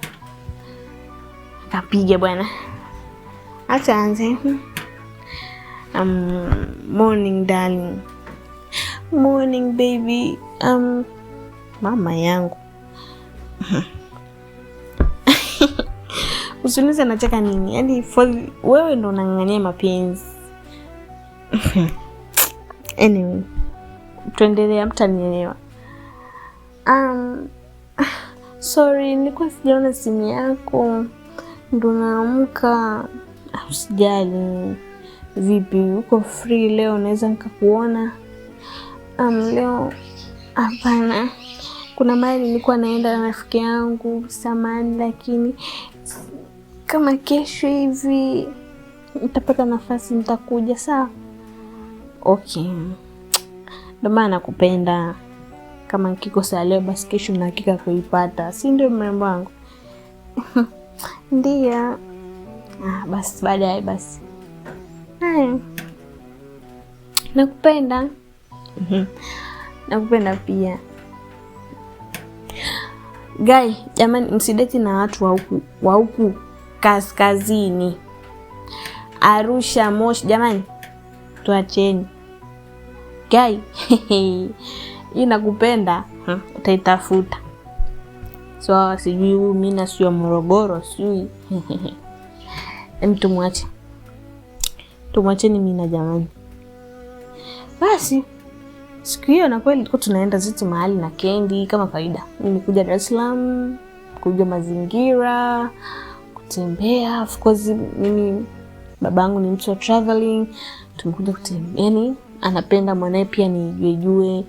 Kapiga bwana. Acha anze. Morning darling. Morning baby. Mama yangu. Usiniulize nacheka nini? Yaani wewe ndo unang'ang'ania mapenzi. Anyway, tuendelee, mtanielewa. Sorry, nilikuwa sijaona simu yako. Ndo naamka. Usijali. Vipi, uko free leo? Naweza nikakuona? Leo hapana. Kuna mahali nilikuwa naenda na rafiki yangu samani, lakini kama kesho hivi nitapata nafasi nitakuja, sawa? Okay. Ndio maana nakupenda. Kama nikikosa leo basi kesho na hakika kuipata. Si ndio mrembo wangu? Ndio. Basi baadaye basi. Nakupenda. Nakupenda pia. Guy, jamani msideti na watu wa huku kaskazini. Arusha, Moshi, jamani. Tuacheni. Guy, hii nakupenda, utaitafuta. So sijui huyu mimi na sio Morogoro, sijui. Tumwache. Tumwacheni mimi na jamani. Basi siku hiyo na kweli tulikuwa tunaenda zetu mahali na Kendi kama kawaida. Nimekuja Dar es Salaam, kuja mazingira, kutembea. Of course mimi babangu ni mtu wa traveling. Tumekuja kutembea. Yaani anapenda mwanae pia nijue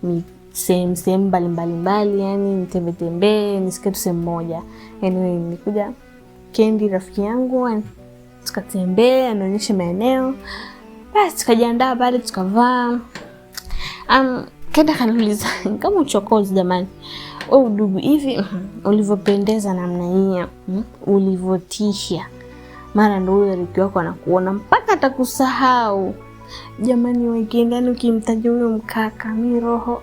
ni sehemu mbalimbali, yani nitembee nisikie tu sehemu moja. Anyway, nilikuja Kendi rafiki yangu, tukatembea, anaonyesha maeneo. Basi tukajiandaa pale tukavaa. Kenda kaniuliza kama uchokozi jamani. Wewe Udugu hivi ulivyopendeza namna hiyo, ulivyotisha. Mara ndio huyo Riki wako anakuona mpaka atakusahau. Jamani weekendani ukimtaja huyo mkaka mimi roho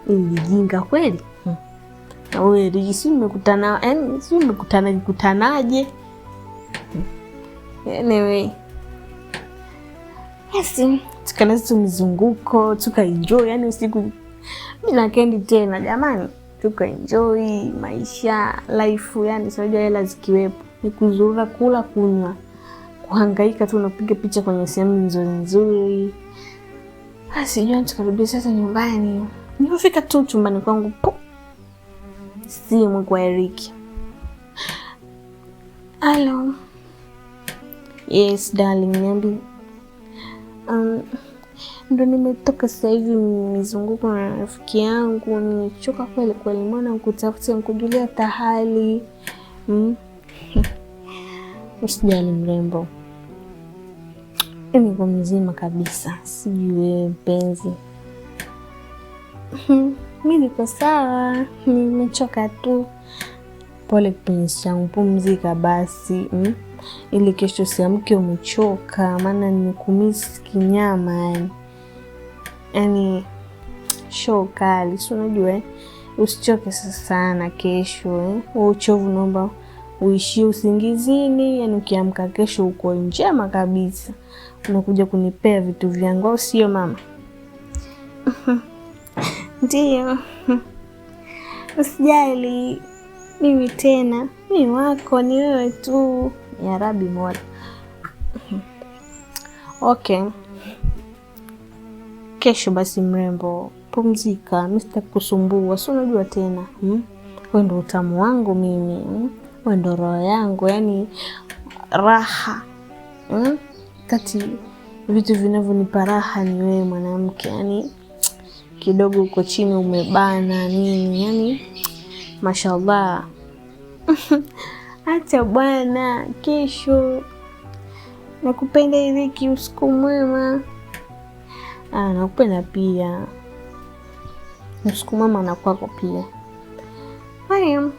Ujinga kweli. Na wewe Riki si mmekutana, yani si mmekutanaje? Anyway. Yes, tukaneza mizunguko, tukaenjoy, yani usiku mimi na Kendi tena jamani, tukaenjoy maisha, life, yani sio hela zikiwepo, ni kuzurura, kula, kunywa, kuhangaika tu, unapiga picha kwenye sehemu nzuri. Basi jioni tukarudi sasa nyumbani. Nilipofika tu chumbani kwangu, simu kwa Riki. Hello. Yes darling, niambi. Ndo nimetoka sasa hivi mizunguko na rafiki yangu, nimechoka kweli, maana nikutafuta nikujulia tahali. Usijali mrembo. Niko mzima kabisa, sijui wewe mpenzi. Mimi niko sawa, nimechoka tu. Pole kipenzi changu, pumzika basi. Ili kesho siamke umechoka, maana nimekumisi kinyama yani. show kali, si unajua usichoke sana kesho wewe uchovu naomba uishie usingizini, yani ukiamka kesho uko njema kabisa. Unakuja kunipea vitu vyangu au sio mama? Ndio. Usijali. Mimi tena, mimi wako ni wewe tu. Ya Rabbi Mola. Okay. Kesho basi mrembo, pumzika, mimi sitakusumbua. Si unajua tena. Wewe ndo utamu wangu mimi. Wewe ndo roho yangu, yani raha. Kati vitu vinavyonipa raha ni wewe mwanamke, yani kidogo uko chini umebana nini, yani mashallah. Acha bwana, kesho nakupenda Iriki, usiku mwema. Nakupenda pia. Usiku mwema na kwako pia. Haya.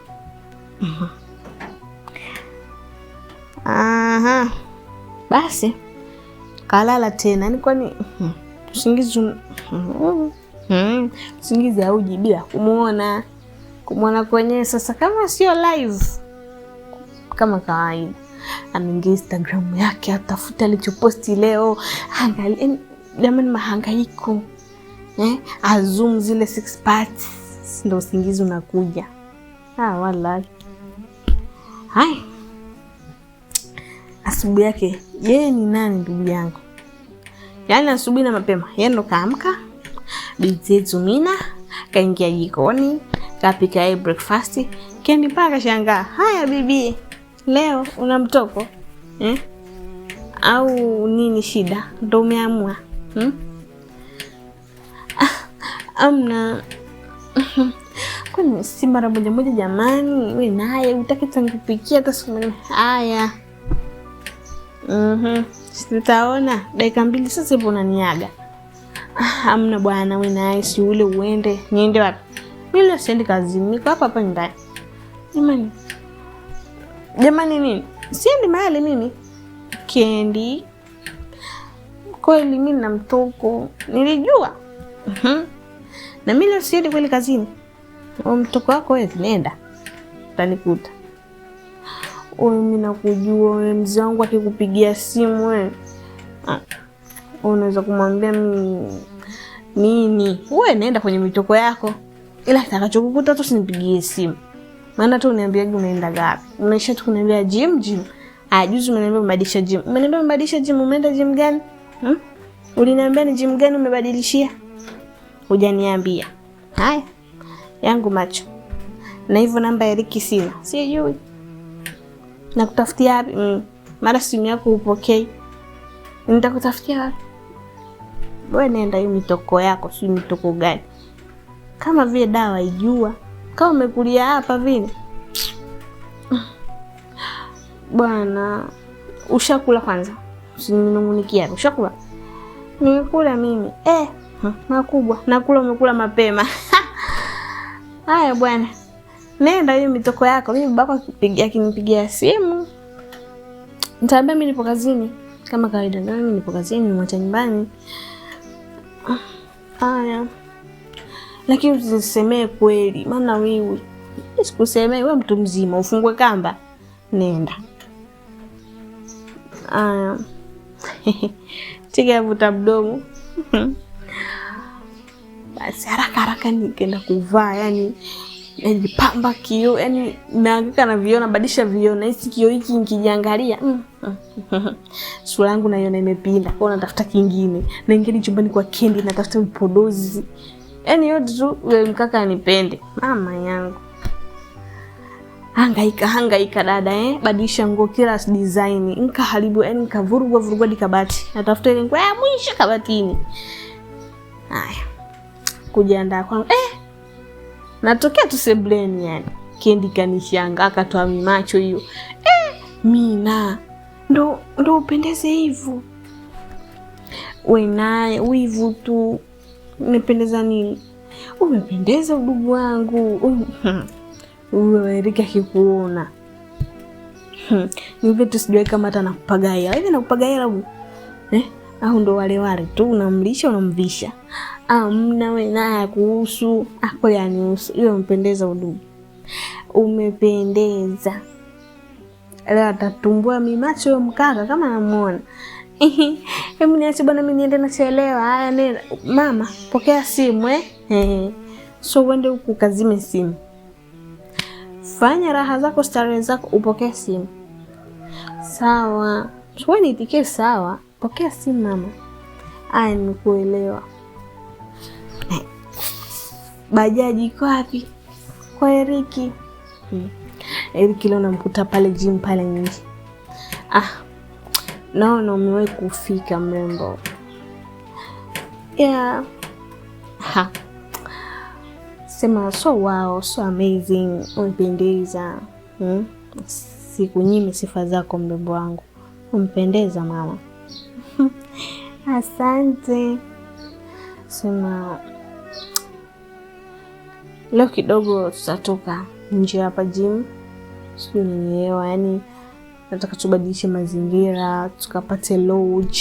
Basi kalala tena, ni kwani usingizi usingizi hauji bila kumuona kwenye. Sasa kama sio live kama kawaida, anaingia Instagram yake atafuta alichoposti leo, angalia jamani, mahangaiko azoom zile 6 parts, ndio usingizi unakuja. Wallahi. Hai. Asubuhi yake yeye ni nani ndugu yangu? Yaani asubuhi na mapema yeye ndo kaamka, binti Zumina kaingia jikoni, kapika breakfast, Kendi paka shangaa. Haya bibi, leo una mtoko? Au nini shida? Ndo umeamua? Amna. Kwani si mara moja jamani, wewe naye utaki tangupikia hata siku moja. Haya. Sitaona dakika 2 sasa hivi unaniaga. Amna bwana, wewe naye si ule uende. Niende wapi? Mimi leo siendi kazini, niko hapa nyumbani. Jamani nini? Siendi mahali mimi. Kendi. Kweli mimi na mtoko. Nilijua. Na mimi leo siendi kweli kazini. Mtoko wako wewe nenda. Utanikuta. Mimi nakujua wewe, mzee wangu akikupigia simu wewe. Unaweza kumwambia nini? Wewe nenda kwenye mitoko yako. Ila atakachokukuta tu usinipigie simu. Maana tu uniambiaje unaenda gapi? Unaisha tu kuniambia gym. Juzi umeniambia umebadilisha gym. Umeniambia umebadilisha gym, umeenda gym gani? Uliniambia ni gym gani umebadilishia? Hujaniambia. Haya. Yangu macho. Na hivyo namba ya Riki sina. Sijui. Nakutafutia wapi? Mara simu yako upokei. Nitakutafutia wapi? Wewe nenda hiyo mitoko yako, si mitoko gani? Kama vile dawa ijua. Kama umekulia hapa vile. Bwana, ushakula kwanza? Usininungunikia. Ushakula? Nimekula mimi. Makubwa. Nakula umekula mapema. Haya bwana. Nenda hiyo mitoko yako. Mimi babako akinipigia simu, nitaambia mimi nipo kazini. Kama kawaida mimi nipo kazini, nimwacha nyumbani. Haya. Lakini usisemee kweli, maana wewe sikusemee, wewe mtu mzima, ufungue kamba. Nenda. Tika vuta mdomo. Basi haraka nikaenda kuvaa, yani pamba kio, yani naanguka na viona, badisha viona, hisi kio hiki nikijiangalia. Sura yangu naiona imepinda, kwa natafuta kingine. Naingia chumbani kwa Kendi natafuta vipodozi. Yani yote tu yule mkaka anipende. Mama yangu. Hangaika dada badisha nguo kila design. Nikaharibu, yani nikavurugwa dikabati. Natafuta ile nguo ya mwisho kabatini. Haya. Kujiandaa kwangu. Natokea tu sebleni yani. Kendi kanishanga akatoa mimacho hiyo. Mina. Ndo upendeze hivyo. Wewe naye wivu tu. Unapendeza nini? Umependeza udugu wangu. Wewe Riki akikuona. Ni vitu sijui kama hata nakupagaia. Hivi nakupagaia au ndo wale tu unamlisha unamvisha. Amna wewe naye kuhusu. Kwa yanihusu. Ile umpendeza udugu. Umependeza. Leo atatumbua mimacho yo mkaka kama namuona. Hebu niache bwana mimi niende nachelewa. Haya nenda. Mama, pokea simu So uende huku kazime simu. Fanya raha zako, starehe zako, upokea simu. Sawa. Wewe niitikie sawa. Pokea simu mama. Haya nimekuelewa. Bajaji iko wapi? Kwa Eriki. Eriki leo namkuta pale gym pale nje. Naona umewahi kufika mrembo. Yeah. Sema so amazing, umpendeza. Sikunyimi sifa zako mrembo wangu. Umpendeza mama. Asante. Sema leo kidogo tutatoka nje hapa gym. Sio nielewa, yani nataka tubadilishe mazingira, tukapate lodge.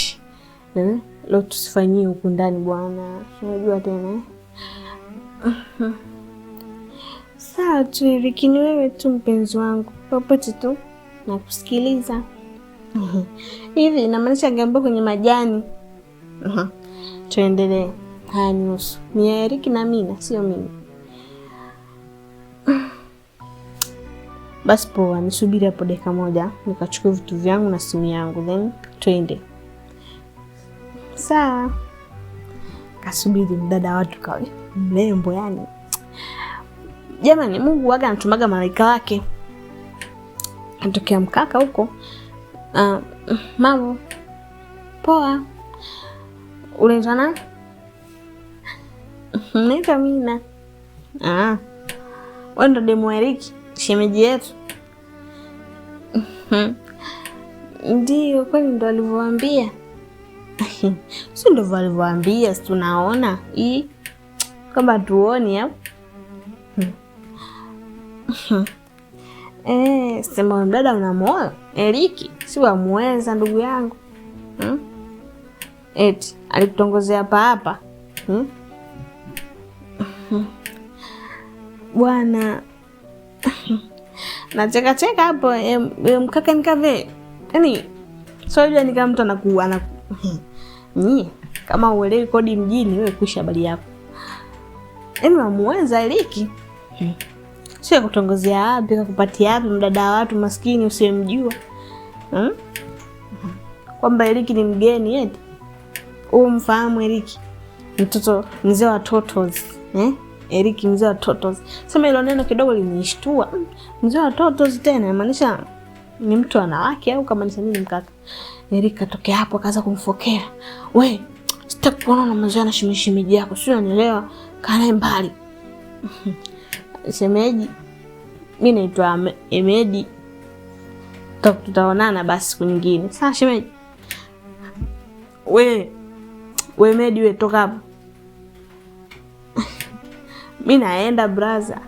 Leo tusifanyie huku ndani bwana. Unajua tena. Sawa tu Eriki, ni wewe tu mpenzi wangu. Popote tu na kusikiliza. Hivi inamaanisha ngambo kwenye majani. Tuendelee. Haya nusu. Ni Eriki na Mina, sio mimi. Basi poa, nisubiri hapo dakika moja nikachukua vitu vyangu na simu yangu, then twende. Sawa. Kasubiri mdada watu kawe mrembo yani. Jamani, Mungu waga anatumaga malaika wake. Anatokea mkaka huko. Mambo poa. Unaitwa nani? Naitwa Mina. Wewe ndo demu Eriki, shemeji yetu? Ndio, kwani ndo alivyowaambia? Si ndo alivyowaambia, si tunaona hii kama tuoni hapo. Sema mdada unamuoa Eriki, si wamuweza ndugu yangu. Eti alikutongozea hapa. Bwana. Nacheka hapo mkaka nikave. Yaani sio ni kama mtu anakuwa kama uelewi kodi mjini wewe kusha habari yako. Yaani wamuweza Eriki. Sio kutongozea wapi, kukupatia wapi mdada wa watu maskini usiyemjua. Kwamba Eriki ni mgeni eti. Mfahamu Eriki? Mtoto mzee wa totos. Eriki mzee wa totos. Sema hilo neno kidogo linishtua. Mzee wa totos tena inamaanisha ni mtu wanawake au kama ni nini mkaka? Eriki katokea hapo akaanza kumfokea. We, sitaki kuona na mzee na shemeji yako. Sio unanielewa? Kana mbali. Shemeji. Mimi naitwa Emedi. Tutaonana basi siku nyingine. Sawa shemeji. We Emedi we toka hapo. Mimi naenda brother.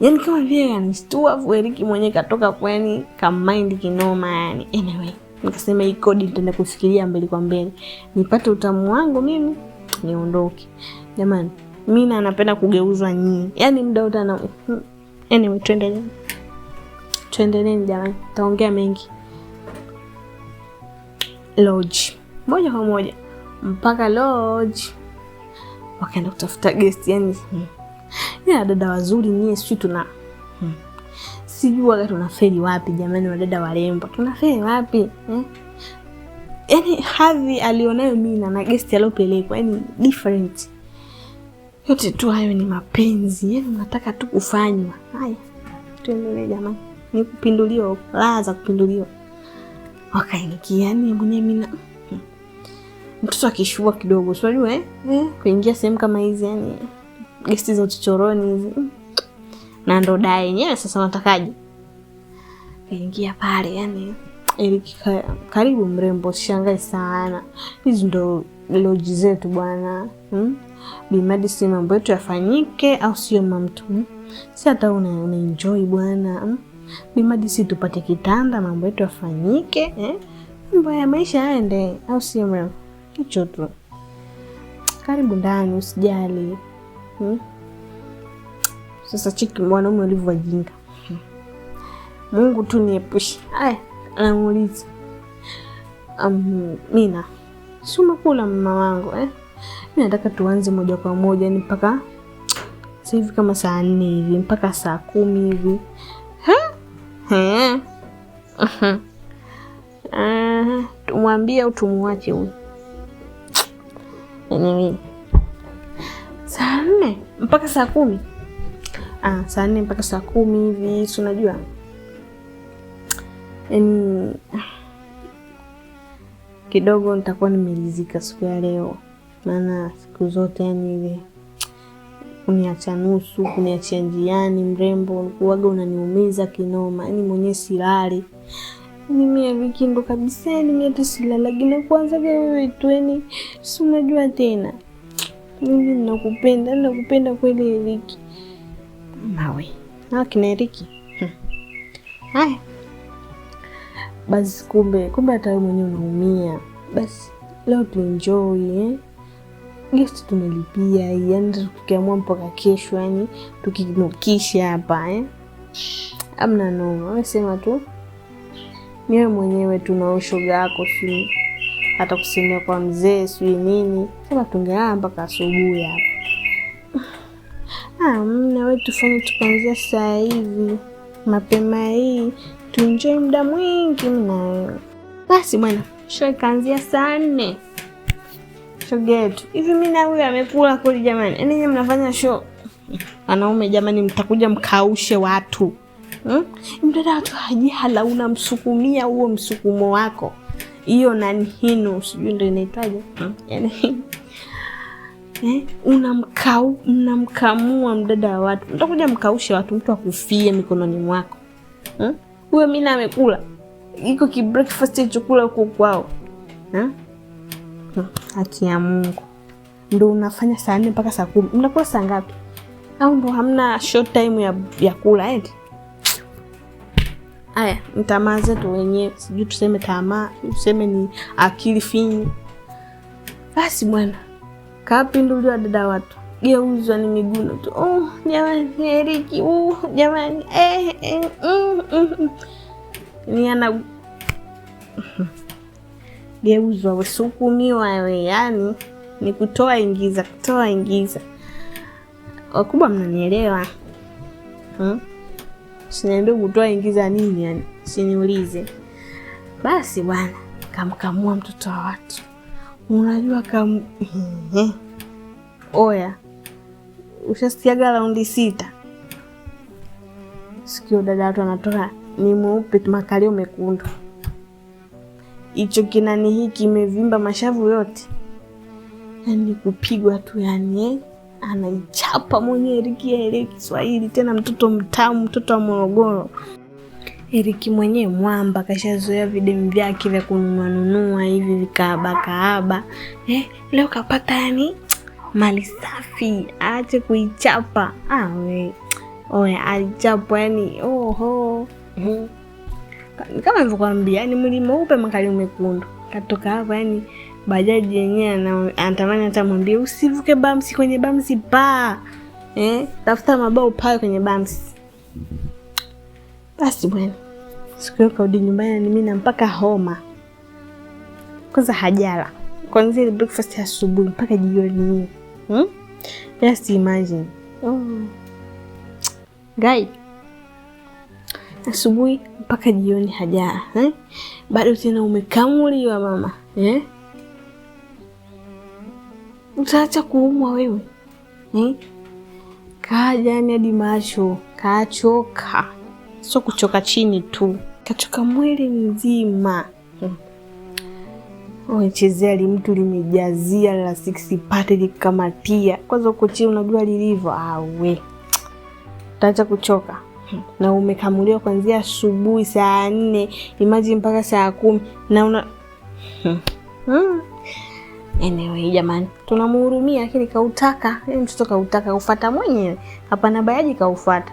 Yaani kama vile anishtua Eriki mwenyewe katoka kwani kama mind kinoma yani. Anyway, nikasema hii kodi nitaenda kufikiria mbele kwa mbele. Nipate utamu wangu mimi niondoke. Jamani, mimi napenda kugeuzwa nyinyi. Yaani muda wote na anyway tuendelee jamani. Taongea mengi. Lodge. Moja kwa moja mpaka lodge. Wakaenda kutafuta guest yani. Dada wazuri nyie sisi tuna sijui waga tunafeli wapi jamani, wadada warembo. Tunafeli wapi? Yaani hadhi alionayo Mina na guest aliyopelekwa yani different. Yote tu hayo ni mapenzi. Yaani nataka tu kufanywa. Haya. Tuendelee jamani. Ni kupinduliwa, raha za kupinduliwa. Wakaingia yani mwenye Mina. Mtoto akishua kidogo, unajua kuingia sehemu kama hizi yani gesti za uchochoroni hizi. Na ndo dai yenyewe sasa natakaje? Kaingia pale yani Eriki karibu mrembo, shangai sana. Hizi ndo lodge zetu bwana. Bimadi si mambo yetu yafanyike au sio mamtu? Si hata una enjoy bwana. Bimadi si tupate kitanda mambo yetu yafanyike, mambo ya maisha yaende au sio mrembo? Hicho tu. Karibu ndani usijali. Sasa chiki mwanaume alivyojinga. Mungu tu niepushe. Haya, anamuuliza. Mina, si umekula mama wangu Mimi nataka tuanze moja kwa moja ni mpaka sasa hivi kama saa 4 hivi mpaka saa 10 hivi. Tumwambie au tumuache huyu? Yaani saa 4 mpaka saa 10. Saa 4 mpaka saa 10 hivi, si unajua? Yaani kidogo nitakuwa nimelizika siku ya leo. Maana siku zote yani ile kuniacha nusu, kuniachia njiani mrembo, kuaga unaniumiza kinoma. Yaani mwenyewe silali. Mimi Eriki ndo kabisa mimi hata silala gina kwanza wewe tu si unajua tena. Mimi nakupenda kweli Eriki. Mawe. Kina Eriki. Haya. Basi kumbe hata wewe mwenyewe unaumia. Basi leo tuenjoy Guest tumelipia yani tukiamua mpaka kesho yani tukinukisha hapa Amna noma. Wewe sema tu niwe mwenyewe tunao shoga yako si hata kusemea kwa mzee si nini. Sema tungelala mpaka asubuhi hapa. Mna wewe tufanye tukaanzia saa hivi. Mapema hii tuenjoy muda mwingi mna. Basi bwana, show ikaanzia saa 4. Shoga yetu. Hivi mimi na huyu amekula kweli jamani? Yaani nyinyi mnafanya show. Wanaume jamani mtakuja mkaushe watu. Mdada watu hajihala unamsukumia huo msukumo wako. Hiyo nani hino sijui ndio inaitwaje? Yaani unamkamua mdada wa watu. Mtakuja mkaushe watu mtu akufie mikononi mwako. Huyo mimi na amekula. Iko ki breakfast chakula huko kwao. Haki ya Mungu. Ndio unafanya saa 4 mpaka saa 10. Mnakula saa ngapi? Au ndo hamna short time ya kula eti? Haya, mtamaa zetu wenyewe, sijui tuseme tamaa, tuseme ni akili finyu. Basi bwana. Kapinduliwa dada watu. Geuzwa ni miguno tu. Jamani Eriki, jamani. Ni ana geuzwa wesukumiwa wewe yani ni kutoa ingiza. Wakubwa mnanielewa? Sinaambia kutoa ingiza nini yani? Siniulize. Basi bwana, kamkamua mtoto wa watu. Unajua Oya. Ushasikiaga raundi 6. Sikio dada watu anatoka ni mweupe makalio mekundu. Hicho kinani hiki kimevimba mashavu yote. Yaani kupigwa tu yani anaichapa mwenye Eriki Kiswahili tena mtoto mtamu, mtoto wa Morogoro. Eriki mwenyewe mwamba kashazoea videmu vyake vya kununua hivi vikaaba. Leo kapata yani mali safi, aache kuichapa. Oya alichapa yani kama nilivyokuambia yani mwili mweupe makali mekundu. Katoka hapa yani bajaji yenyewe anatamani hata mwambie usivuke bamsi kwenye bamsi pa. Tafuta mabao pale kwenye bamsi. Basi bwana. Siku hiyo kaudi nyumbani ni mimi na mpaka homa. Kwanza hajala. Kwanza ile breakfast ya asubuhi mpaka jioni. Just imagine. Guy. Asubuhi mpaka jioni hajala. Bado tena umekamuliwa mama. Utaacha kuumwa wewe. Kaja ni hadi macho, kachoka. Sio kuchoka chini tu, kachoka mwili mzima. Chezea mtu limejazia la 6 pate likamatia. Kwanza uko chini unajua lilivyo. We. Utaacha kuchoka. Na umekamuliwa kuanzia asubuhi saa 4, imagine mpaka saa 10 na una Anyway jamani, tunamhurumia lakini kautaka, mtoto kautaka kufuata mwenyewe. Hapana bayaji kaufuata.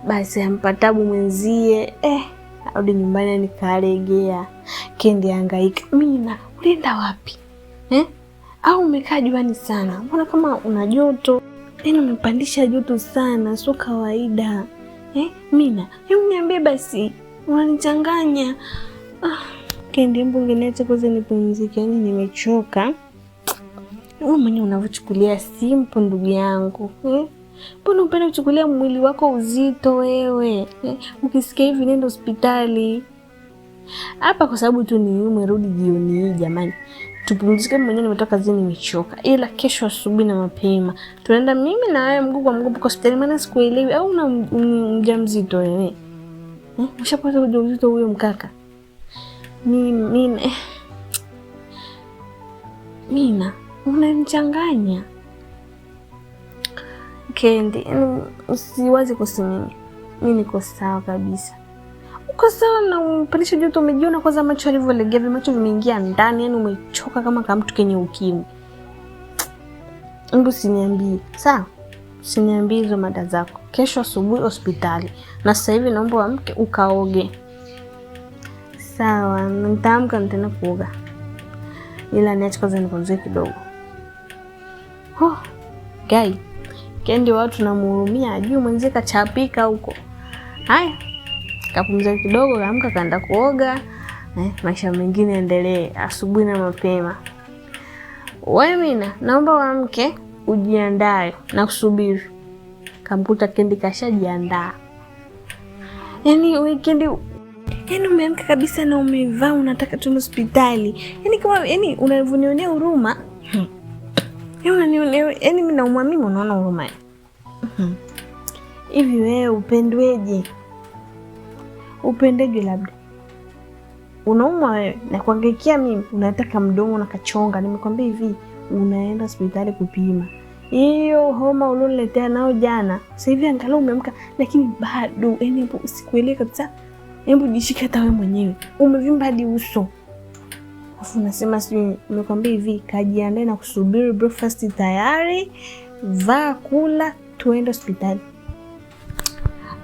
Basi ampatabu mwenzie, arudi nyumbani nikalegea. Kende hangaika. Mina, ulienda wapi? Au umekaa juani sana? Mbona kama una joto? Yaani umepandisha joto sana, sio kawaida. Mina, hebu niambie basi. Unanichanganya. Kendi, hebu ngeniache kwanza nipumzike, yaani nimechoka. Wewe mwenyewe unavyochukulia simple ndugu yangu. Mbona unapenda kuchukulia mwili wako uzito wewe? Ukisikia hivi nenda hospitali. Hapa kwa sababu tu ni umerudi jioni hii jamani. Tupumzike, mwenyewe nimetoka kazini nimechoka. Ila kesho asubuhi na mapema tunaenda mimi na wewe mguu kwa mguu kwa hospitali, maana sikuelewi au una mjamzito wewe? Ushapata ujauzito huyo mkaka? Mina, unanichanganya. Kendi, usiwazi kusimimi. Mimi niko sawa kabisa. Uko sawa na umpandisha joto, umejiona kwanza macho yalivyolegea, macho vimeingia ndani, yani umechoka kama mtu kenye ukimwi. Hebu usiniambie, sawa? Usiniambie hizo mada zako. Kesho asubuhi hospitali. Na sasa hivi naomba uamke ukaoge. Sawa, nitaamka nitaenda kuoga. Ila niache kwanza nipumzike kidogo. Gai. Kendi watu namuhurumia, ajui mwenzie kachapika huko. Haya. Kapumzika kidogo, kaamka kaenda kuoga. Maisha mengine endelee asubuhi na mapema. Wewe Mina, naomba uamke ujiandae na kusubiri. Kamkuta Kendi kashajiandaa. Yaani weekend umeamka kabisa na umevaa unataka tu hospitali. Yaani kama unavunionea huruma. Yaani mimi naumwa, mimi unaona huruma. Hivi wewe upendweje? Upendeje labda? Unaumwa wewe na kuangaikia mimi, unataka mdomo na kachonga. Nimekwambia hivi, unaenda hospitali kupima. Hiyo homa ulioniletea nao jana. Sasa hivi angalau umeamka, lakini bado sikuelewi kabisa. Hebu jishike hata wewe mwenyewe. Umevimba hadi uso. Afu unasema sijui, nimekwambia hivi, kajiandae na kusubiri breakfast tayari, vaa kula, tuende hospitali.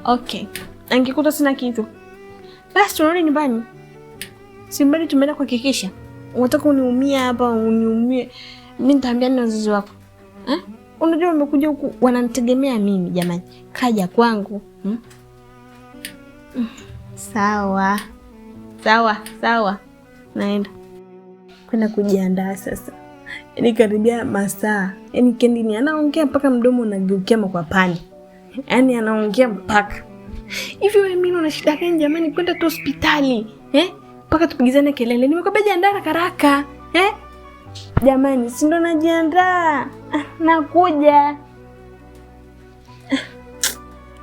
Okay. Angekuta sina kitu, basi tunarudi nyumbani. Simbali tumeenda kuhakikisha. Unataka uniumie hapa, uniumie. Mimi nitaambia nini wazazi wako? Unajua umekuja huku wananitegemea mimi jamani. Kaja kwangu. Sawa. Naenda. Kwenda kujiandaa sasa. Yaani karibia masaa. Yaani Kendi ni anaongea mpaka mdomo unageukia makwapani. Yaani anaongea mpaka. Hivi wewe mimi una shida gani jamani kwenda tu hospitali? Mpaka tupigizane kelele. Nimekwambia jiandaa haraka. Jamani, si ndo najiandaa. Nakuja.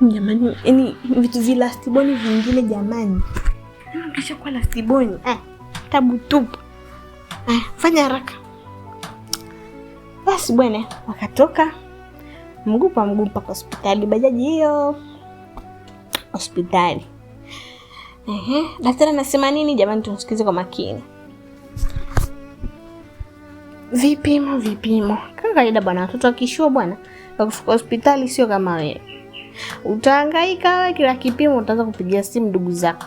Jamani, yaani vitu vile lastiboni vingine jamani. Kisha kwa lastiboni. Tabu tupu. Fanya haraka. Basi bwana, wakatoka mguu kwa mguu mpaka hospitali, bajaji hiyo. Hospitali. Daktari anasema nini jamani, tumsikize kwa makini. Vipimo. Kama kawaida bwana, watoto wakishua bwana, wakifika hospitali sio kama wewe. Utahangaika wewe, kila kipimo utaanza kupigia simu ndugu zako.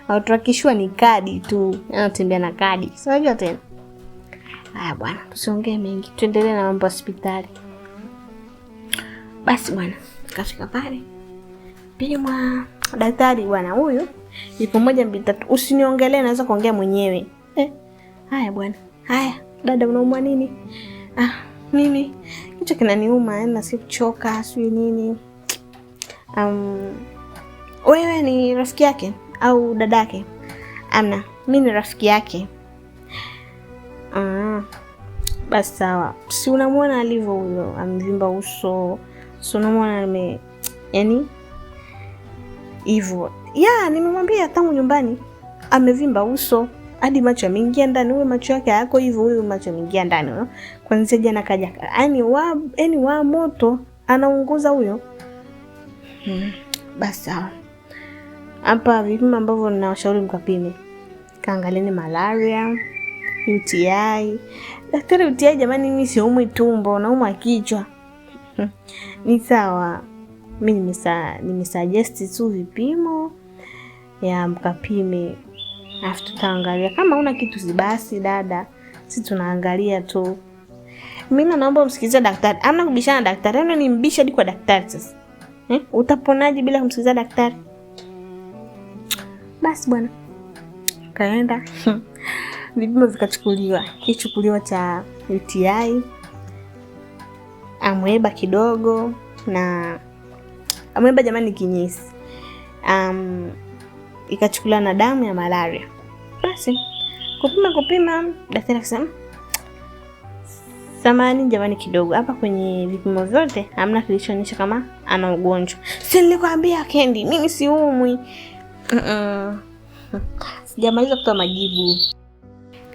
Watoto wakishua ni kadi tu, anatembea na kadi. Sio tena. Haya bwana, tusiongee mengi. Tuendelee na mambo ya hospitali. Basi bwana, kafika pale. Pima daktari bwana, huyu ipo moja mbili tatu. Usiniongelee, naweza kuongea mwenyewe. Haya bwana. Haya, dada unaumwa nini? Mimi kichwa kinaniuma, na si kuchoka, sio nini. Wewe ni rafiki yake au dadake? Amna, mimi ni rafiki yake. Basi sawa. Si unamwona alivyo huyo, amevimba uso. Si unamwona yaani hivyo. Nimemwambia tangu nyumbani amevimba uso hadi macho yameingia ndani. Huyo macho yake hayako hivyo, huyo macho yameingia ndani. Kwanza jana kaja. Yaani wa moto anaunguza huyo. Basi sawa. Hapa vipimo ambavyo ninawashauri mkapime. Kaangalieni malaria, UTI. Daktari, UTI jamani, mimi siumwi tumbo, naumwa kichwa. Ni sawa. Mimi nimesuggest tu vipimo ya mkapime. Afu tutaangalia kama una kitu basi dada. Sisi tunaangalia tu. Mina, naomba umsikilize daktari. Amna kubishana na daktari. Yaani ni mbisha hadi kwa daktari sasa. Utaponaje bila kumsikiliza daktari? Basi bwana. Kaenda. Vipimo vikachukuliwa. Kichukuliwa cha UTI. Amweba kidogo na amweba jamani kinyesi. Ikachukuliwa na damu ya malaria. Basi kupima daktari akasema, samahani jamani kidogo, hapa kwenye vipimo vyote hamna kilichoonyesha kama ana ugonjwa. Si nilikwambia Kendi, mimi siumwi. Sijamaliza kutoa majibu.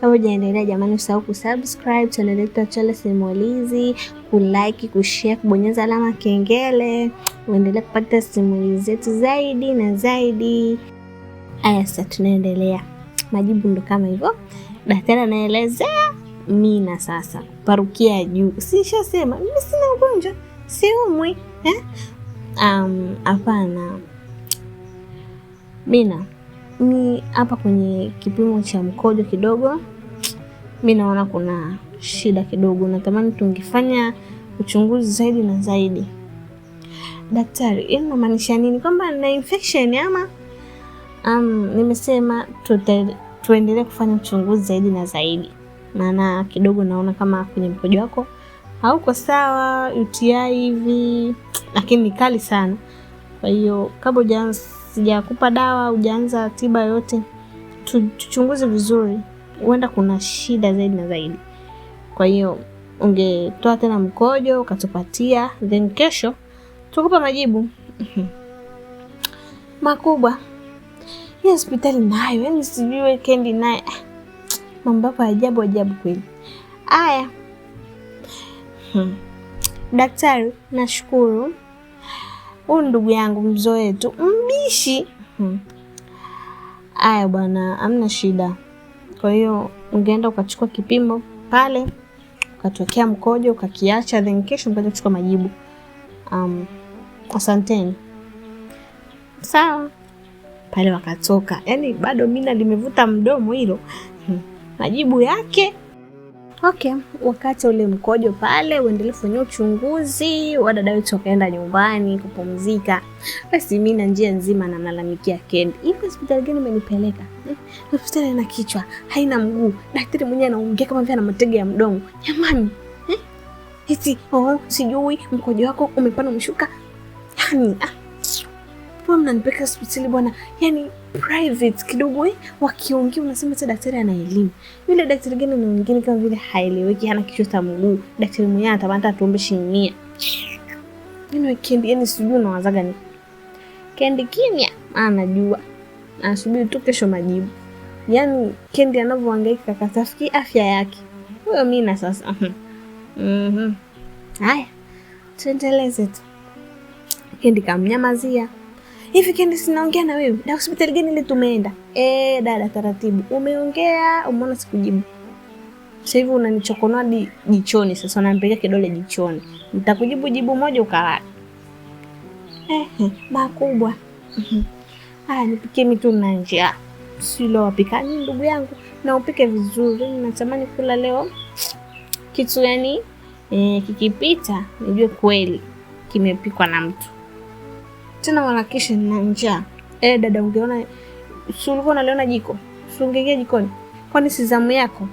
Kama hujaendelea jamani, usahau kusubscribe channel yetu ya Chale Simulizi, kulike, kushare, kubonyeza alama kengele, uendelee kupata simulizi zetu zaidi na zaidi. Aya, sasa tunaendelea. Majibu ndo kama hivyo. Daktari anaelezea Mina sasa. Parukia ya juu. Sishasema mimi sina ugonjwa, siumwi. Hapana. Mina, mi hapa kwenye kipimo cha mkojo kidogo, mimi naona kuna shida kidogo. Natamani tungefanya uchunguzi zaidi na zaidi. Daktari, hii inamaanisha nini? Kwamba na infection ama? Nimesema tuendelee kufanya uchunguzi zaidi na zaidi. Maana kidogo naona kama kwenye mkojo wako hauko sawa, UTI hivi, lakini ni kali sana. Kwa hiyo kabla sijakupa dawa, hujaanza tiba yote, tuchunguze vizuri. Huenda kuna shida zaidi na zaidi. Kwa hiyo ungetoa tena mkojo ukatupatia, then kesho tukupa majibu. Makubwa. Hii hospitali nayo, yaani sijui Kendi naye. Mambo yako ajabu kweli. Aya. Daktari, nashukuru. Huyu ndugu yangu mzoe tu, mbishi. Aya bwana, hamna shida. Kwa hiyo ungeenda ukachukua kipimo pale, ukatokea mkojo, ukakiacha, then kesho mpaka kuchukua majibu. Asanteni. Sawa. Pale wakatoka. Yaani bado Mina limevuta mdomo hilo. Majibu yake. Okay, wakati ule mkojo pale uendelee kufanya uchunguzi, wadada wetu wakaenda nyumbani kupumzika. Basi Mina njia nzima namlalamikia Kendi. Hivi hospitali gani umenipeleka? Hospitali ina kichwa, haina mguu. Daktari mwenyewe anaongea kama vile ana matege ya mdomo. Jamani, hizi sijui mkojo wako umepanda umeshuka. Yaani mnanipeleka hospitali bwana, yani private kidogo wakiongea unasema sasa daktari ana elimu. Yule daktari gani na mwingine kama vile haeleweki, hana kichwa cha mguu. Daktari mwenyewe atamata tuombe shilingi 100. Mimi Kendi, yani sijui nawazaga ni Kendi kimya, anajua. Anasubiri tu kesho majibu. Yani Kendi anavyohangaika katafuti afya yake. Huyo Mina sasa. Haya. Tuendeleze tu. Kendi kamnyamazia. Hivi Kendi, sinaongea na wewe? Na hospitali gani ile tumeenda? Dada taratibu. Umeongea, umeona sikujibu. Sasa hivi unanichokonoa jichoni, sasa unanipiga kidole jichoni. Nitakujibu jibu moja ukalala. Makubwa. Nipikie mitu na njia. Silo wapika nini ndugu yangu? Na upike vizuri. Natamani kula leo. Kitu yani kikipita nijue kweli kimepikwa na mtu. Tena wanakisha na njaa. Dada, ungeona si ulikuwa unaliona jiko? Si ungeingia jikoni? Kwani si zamu yako?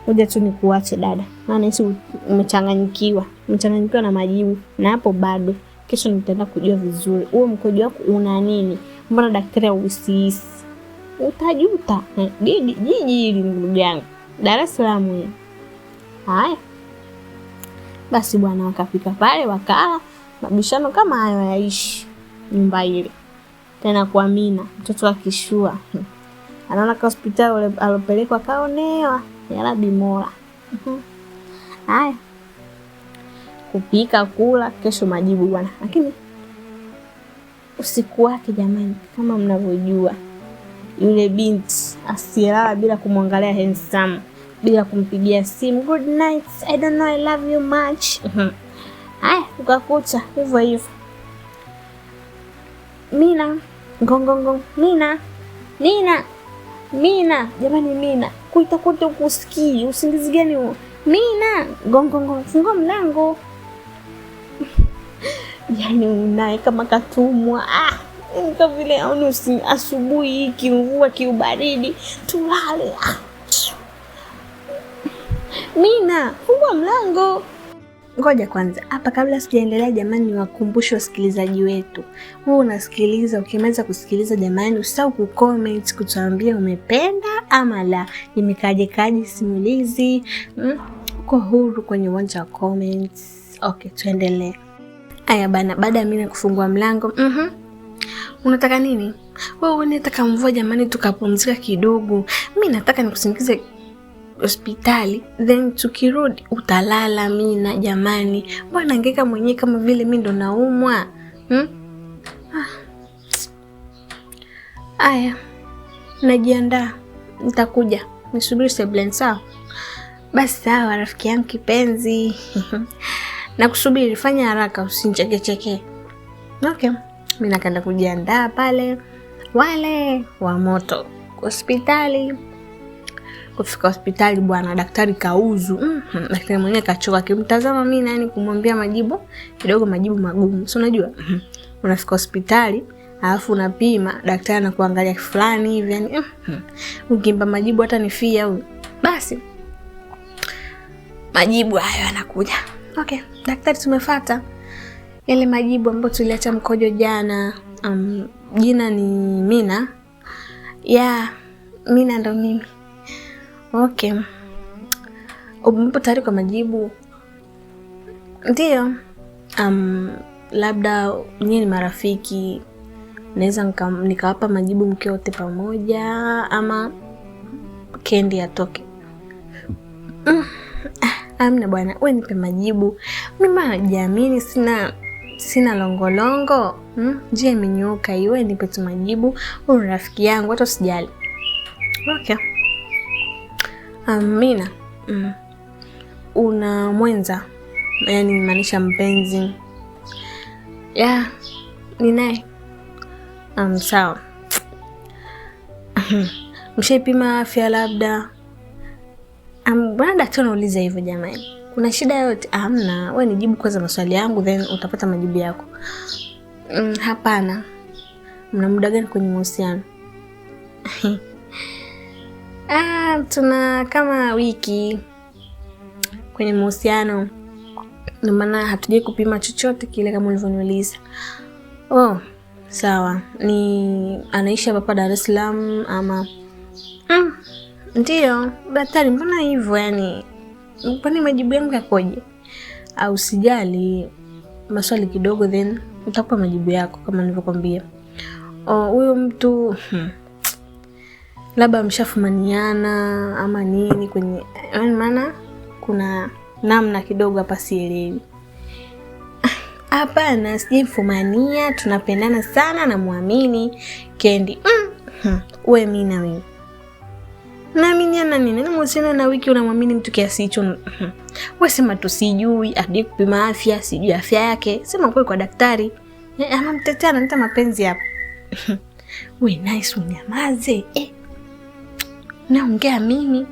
Ngoja tu nikuache dada. Maana hisi umechanganyikiwa. Umechanganyikiwa na majibu. Na hapo bado. Kesho nitaenda kujua vizuri. Huo mkojo wako una nini? Mbona daktari hauhisi? Utajuta. Jiji hili ndugu yangu. Dar es Salaam hiyo. Haya. Basi bwana, wakafika pale wakala. Mabishano kama hayo yaishi nyumba ile. Tena kwa Mina, mtoto akishua. Anaona kwa hospitali alopelekwa kaonewa. Ya Rabbi Mola. Haya. Kupika, kula, kesho majibu bwana. Lakini usiku wake jamani, kama mnavyojua, yule binti asiyelala bila kumwangalia handsome, bila kumpigia simu good night, I don't know, I love you much. Haya, ukakuta hivyo hivyo. Mina, ngongongong, Mina, jamani Mina. kuita kote ukusikii. Usingizi gani huo? Mina, gongo, fungua mlango. Yaani unaye kama katumwa. Kama vile aone asubuhi kimvua kiubaridi tulale. Mina, fungua mlango. Ngoja kwanza, hapa kabla sijaendelea jamani, niwakumbushe wasikilizaji wetu. Wewe unasikiliza, ukimaliza kusikiliza jamani, usisahau kucomment kutuambia umependa ama la. Imekaje simulizi? Uko huru kwenye uwanja wa comments. Okay, tuendelee. Aya bana, baada ya Mina kufungua mlango, unataka nini? Wewe unataka mvua jamani, tukapumzika kidogo. Mimi nataka nikusindikize hospitali, then tukirudi utalala. Mina jamani, bwana angeka mwenyewe kama vile mimi ndo naumwa. Aya, najiandaa, nitakuja. Nisubiri sebuleni, sawa? Basi sawa rafiki yangu kipenzi. Nakusubiri, fanya haraka usinichekecheke. Okay, mimi nakaenda kujiandaa pale. Wale wa moto hospitali. Kufika hospitali bwana, daktari kauzu. Daktari mwenyewe kachoka kimtazama mimi nani kumwambia majibu kidogo, majibu magumu. Si unajua? Unafika hospitali, alafu unapima, daktari anakuangalia fulani hivi yani. Ukimpa majibu hata nifia huyu. Basi majibu hayo yanakuja. Okay, daktari tumefuata yale majibu ambayo tuliacha mkojo jana. Jina ni Mina. Mina ndo mimi. Okay. Upo tayari kwa majibu? Ndio. Labda nyinyi ni marafiki, naweza nikawapa majibu mkiwa wote pamoja ama Kendi atoke. Amna bwana, wewe nipe majibu. Mimi najiamini, sina longolongo. Njia imenyooka hiyo, wewe nipe tu majibu. Wewe rafiki yangu, hata usijali. Okay. Mina, una mwenza? Yaani maanisha mpenzi? Ni naye. Sawa. Mshaipima afya labda? Bwana daktari anauliza hivyo jamani. Kuna shida yote? Hamna. Wewe nijibu kwanza maswali yangu then utapata majibu yako. Hapana. Mna muda gani kwenye mahusiano? Tuna kama wiki kwenye mahusiano. Ndio maana hatujai kupima chochote kile kama ulivyoniuliza. Sawa. Ni anaishi hapa Dar es Salaam ama? Ndio. Daktari, mbona hivyo yani? Kwani majibu yangu yakoje? Au sijali, maswali kidogo then utakupa majibu yako kama nilivyokuambia. Huyo mtu labda mshafumaniana ama nini kwenye, yani maana kuna namna kidogo hapa sielewi. Hapana, sijifumania, tunapendana sana na muamini Kendi. Wewe mimi na wewe. Naaminiana nini? Msiana na wiki unamwamini mtu kiasi hicho. Wewe sema tusijui, hadi kupima afya, sijui afya yake. Sema kwa daktari. Anamtetea, ananiita mapenzi hapo. Wewe nice unyamaze. Naongea mimi.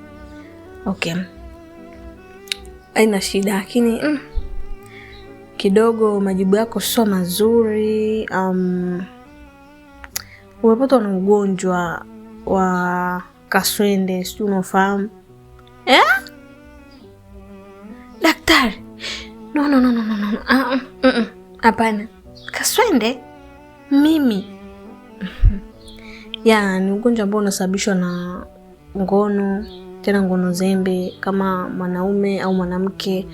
Okay. Haina shida, lakini kidogo majibu yako sio mazuri. Umepatwa na ugonjwa wa kaswende, sio unafahamu? Daktari. No. Hapana. Kaswende? Mimi. Ni ugonjwa ambao unasababishwa na ngono, tena ngono zembe. Kama mwanaume au mwanamke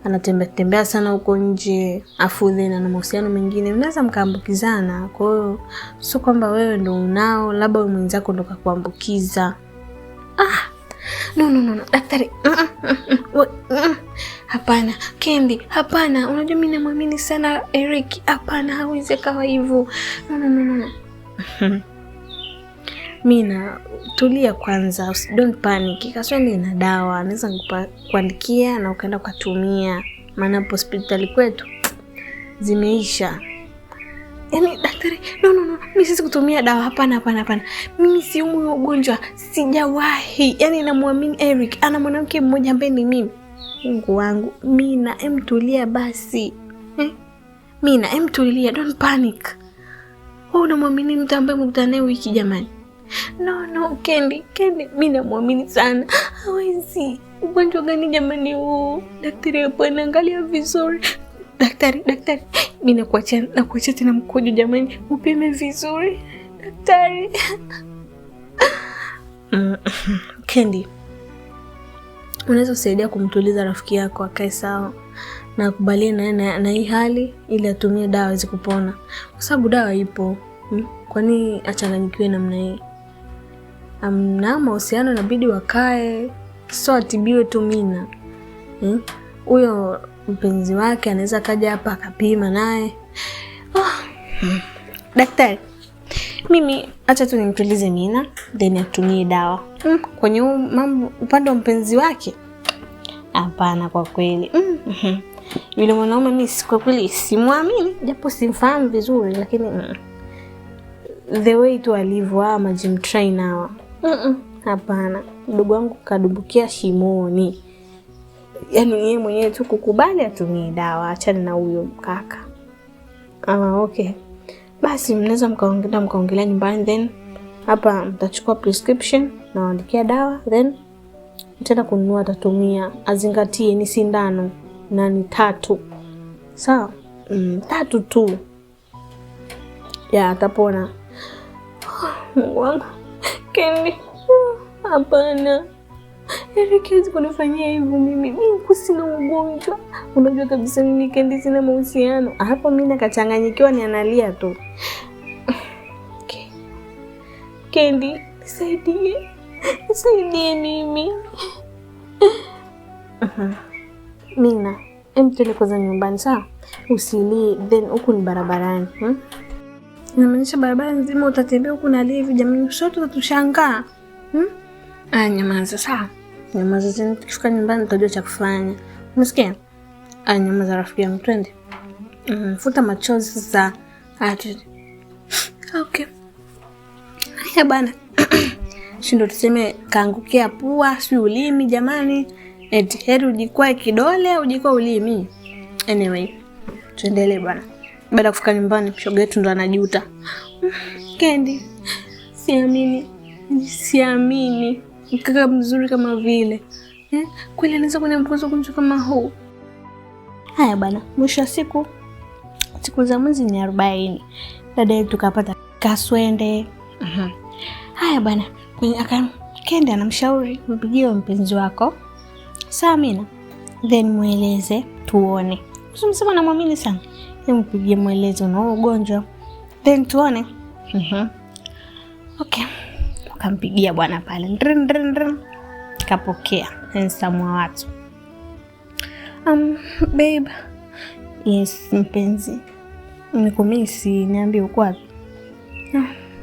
anatembea sana huko nje, afu then ana mahusiano mengine, unaweza mkaambukizana. Kwa hiyo sio kwamba wewe ndo unao, labda wewe mwenzako ndo kakuambukiza. No. Daktari. Hapana. Kendi, hapana. Unajua mimi namwamini sana Eric. Hapana, hawezi kawa hivyo. No. Mina, tulia kwanza. Don't panic. Kaswende ina dawa. Naweza kuandikia na ukaenda kutumia. Maana hospitali kwetu zimeisha. Yaani daktari, no. Mimi siwezi kutumia dawa. Hapana. Mimi siumwi ugonjwa. Sijawahi. Yaani namwamini Eric. Ana mwanamke mmoja ambaye ni mimi. Mungu wangu. Mina, emtulia basi. Mina, emtulia. Don't panic. Wewe unamwamini mtu ambaye mkutana naye wiki jamani? No, Kendi. Mimi namwamini sana. Hawezi. Ugonjwa gani jamani huu? Daktari hapo anaangalia vizuri. Daktari. Mimi nakuachia tena mkojo jamani. Upime vizuri. Daktari. Kendi, unaweza kusaidia kumtuliza rafiki yako akae sawa na akubaliane na hii hali ili atumie dawa aweze kupona. Kwa sababu dawa ipo. Kwani achanganyikiwe namna hii? Na mahusiano inabidi wakae, sio atibiwe tu Mina. Huyo mpenzi wake anaweza kaja hapa akapima naye. Daktari, mimi acha tu nimtulize Mina then atumie dawa. Kwenye mambo upande wa mpenzi wake? Hapana kwa kweli. Yule mwanaume mimi kwa kweli simwamini, japo simfahamu vizuri, lakini the way tu alivyo ama gym trainer. Hapana. Mdogo wangu kadumbukia shimoni. Yaani yeye mwenyewe tu kukubali atumie dawa, achana na huyo kaka. Okay. Basi mnaweza mkaongelea nyumbani, then hapa mtachukua prescription na waandikia dawa, then mtaenda kununua, atatumia. Azingatie ni sindano na ni 3. Sawa? 3 tu. Ya atapona. Mungu wangu. Kendi. Hapana. Eric hawezi kunifanyia hivyo mimi. Mimi sina ugonjwa. Unajua kabisa mimi Kendi sina mahusiano. Hapo mimi nakachanganyikiwa ni analia tu. Okay. Kendi, nisaidie mimi. Mina, emtele kwanza nyumbani sawa? Usilie, then huku ni barabarani. Inamaanisha barabara nzima utatembea huku na hivi jamani, sote tutashangaa. Nyamaza sawa? Nyamaza tena, tukifika nyumbani tutajua cha kufanya. Umesikia? Nyamaza rafiki yangu, twende. Futa machozi sasa. Okay. Haya bana. Shindo tuseme kaangukia pua, si ulimi jamani. Eti heri ujikwae kidole au ujikwae ulimi. Anyway, tuendelee bana. Baada kufika nyumbani, shoga yetu ndo anajuta. Kendi, siamini. Kaka mzuri kama vile. Kweli anaweza kwenye mkozo ugonjwa kama huu. Haya bana, mwisho wa siku za mwezi ni 40. Dada yetu kapata kaswende. Haya bana, Kendi anamshauri mpigie mpenzi wako. Sawa Mina? Then mueleze tuone. Usimsema namwamini sana. Mpigie mueleze una ugonjwa. Then tuone. Okay. Ukampigia bwana pale. Kapokea. Handsome wa watu. Babe. Yes, mpenzi. Nikumisi, niambie uko wapi?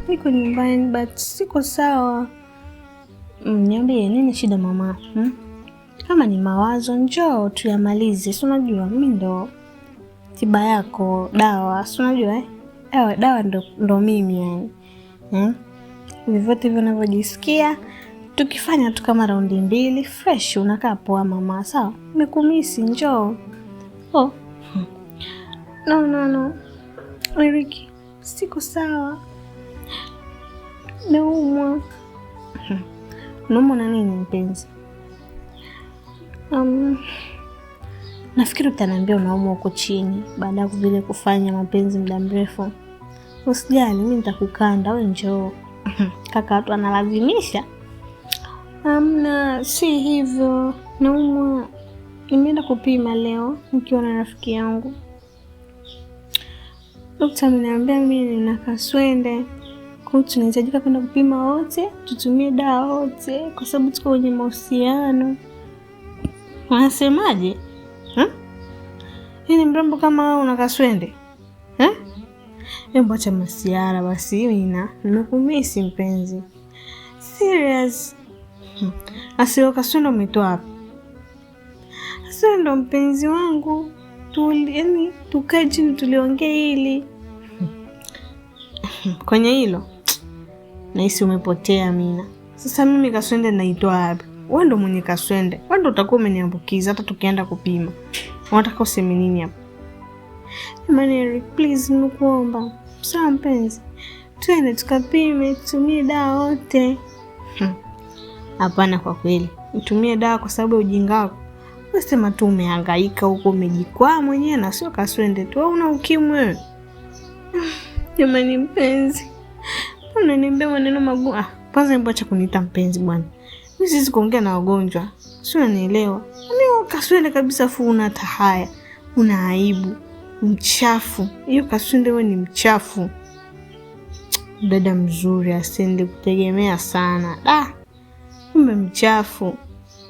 Niko nyumbani but siko sawa. Niambie nini shida mama? Kama ni mawazo njoo tuyamalize. Si unajua mimi ndo tiba yako, dawa. Si unajua dawa ndo mimi yani. Vivote hivyo unavyojisikia tukifanya tu kama raundi 2 fresh unakaa poa mama, sawa? Nimekumisi njoo. No. Eric, siko sawa. Naumwa. Unaumwa na nini mpenzi? Nafikiri utaniambia unaumwa huko chini baada ya vile kufanya mapenzi muda mrefu. Usijali, mimi nitakukanda, wewe njoo. Kaka watu analazimisha. Si hivyo. Naumwa. Nimeenda kupima leo nikiwa na rafiki yangu. Daktari ameniambia mimi nina kaswende. Kwa hiyo tunahitajika kwenda kupima wote, tutumie dawa wote kwa sababu tuko kwenye mahusiano. Unasemaje? Ni mrembo kama wewe una kaswende? Hebu acha masiara basi Mina. Nimekumisi mpenzi. Serious. Asio kaswende umetoa wapi? Asio ndo mpenzi wangu. Tukae chini tuliongea hili. Kwenye hilo nahisi umepotea Amina. Sasa mimi kaswende naitoa wapi? Wewe ndo mwenye kaswende. Wewe ndo utakuwa umeniambukiza hata tukienda kupima. Unataka useme nini hapa? Maneri, please nikuomba. Sawa mpenzi. Twende tukapime, tutumie dawa wote. Hapana kwa kweli. Utumie dawa kwa sababu ya ujinga wako. Unasema tu umehangaika huko umejikwaa mwenyewe na sio kaswende tu. Wewe una ukimwi wewe. Jamani mpenzi. Unaniambia maneno magumu. Kwanza mbacha kuniita mpenzi bwana. Mimi siwezi kuongea na wagonjwa. Sio unanielewa. Mimi kaswende kabisa fu una tahaya. Una aibu. Mchafu. Hiyo kaswende wewe ni mchafu. Dada mzuri asende kutegemea sana. Kumbe mchafu.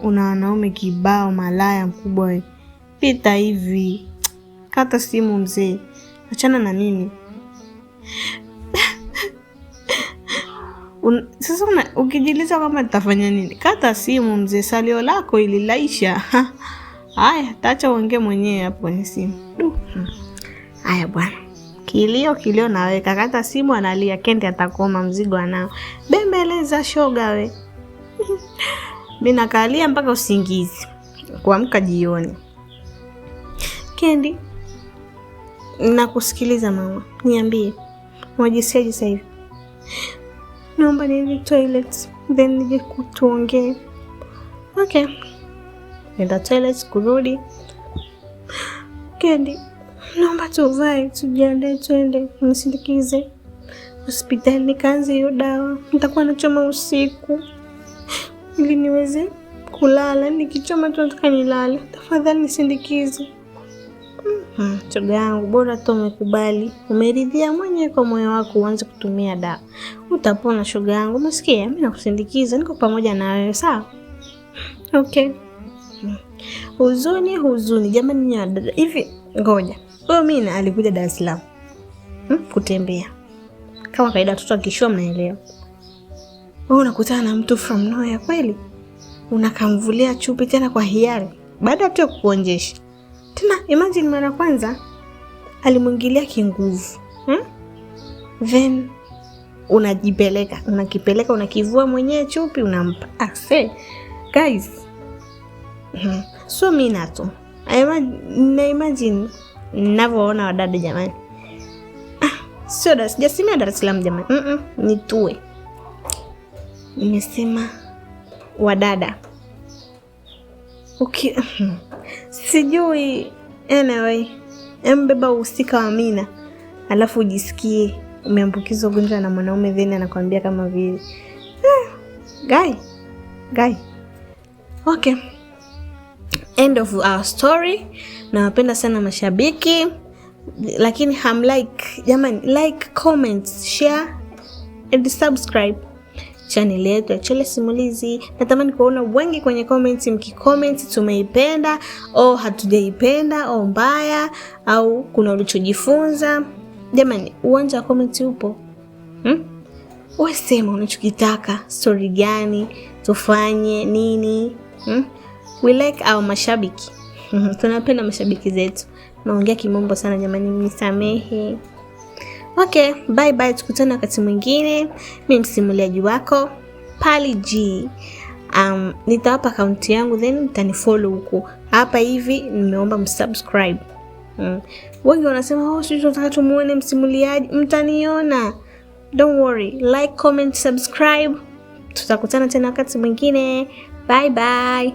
Una wanaume kibao malaya mkubwa wewe. Pita hivi. Kata simu mzee. Achana na mimi. Sasa ukijiliza kama nitafanya nini? Kata simu mzee, salio lako ili laisha. Haya, taacha uongee mwenyewe hapo kwenye simu. Haya bwana. Kilio na wewe kakata simu analia Kendi atakoma mzigo anao. Bembeleza shoga we. Mimi nakalia mpaka usingizi. Kuamka jioni. Kendi, nakusikiliza mama. Niambie. Unajisikiaje sasa hivi? Naomba niende toilet then nije kutuongee. Okay. Nenda toilet kurudi. Kendi, naomba tuvae tujiandae twende nisindikize hospitali nikaanze hiyo dawa. Nitakuwa nachoma usiku ili niweze kulala. Nikichoma tu nataka nilale. Tafadhali nisindikize. Shoga yangu, bora tu umekubali. Umeridhia mwenyewe kwa moyo wako uanze kutumia dawa. Utapona shoga yangu. Umesikia? Mimi nakusindikiza. Niko pamoja na wewe, sawa? Okay. Huzuni. Jamani nyada. Hivi ngoja. Huyo Mina alikuja Dar es Salaam. Kutembea. Kama kaida watoto akishua mnaelewa. Wewe unakutana na mtu from nowhere kweli? Unakamvulia chupi tena kwa hiari. Baada tu ya kukuonjesha. Tena imagine mara kwanza alimwingilia kinguvu. Then unakipeleka unakivua mwenyewe chupi unampa. Guys. So Mina tu. Imagine ninavyoona wadada jamani. Sio sijasimia Dar es Salaam jamani. Nitue. Nimesema wadada. Okay. Sijui anyway. Mbeba uhusika wa Mina. Alafu ujisikie umeambukizwa ugonjwa na mwanaume then anakuambia kama vile. Guy. Okay. End of our story. Nawapenda sana mashabiki. Lakini jamani, like, comment, share and subscribe channel yetu ya Chole Simulizi. Natamani kuona wengi kwenye comments mkicomment tumeipenda au hatujaipenda au mbaya au kuna ulichojifunza. Jamani, uwanja wa comment upo. Wewe sema unachokitaka, story gani, tufanye nini? We like our mashabiki. Tunapenda mashabiki zetu. Naongea kimombo sana jamani, mnisamehe. Okay, bye, tukutane wakati mwingine. Mimi msimuliaji wako Pali G. Nitawapa account yangu then mtanifollow huko. Hapa hivi nimeomba msubscribe. Wengi wanasema sisi tunataka tumuone msimuliaji, mtaniona. Don't worry, like, comment, subscribe. Tutakutana tena wakati mwingine. Bye.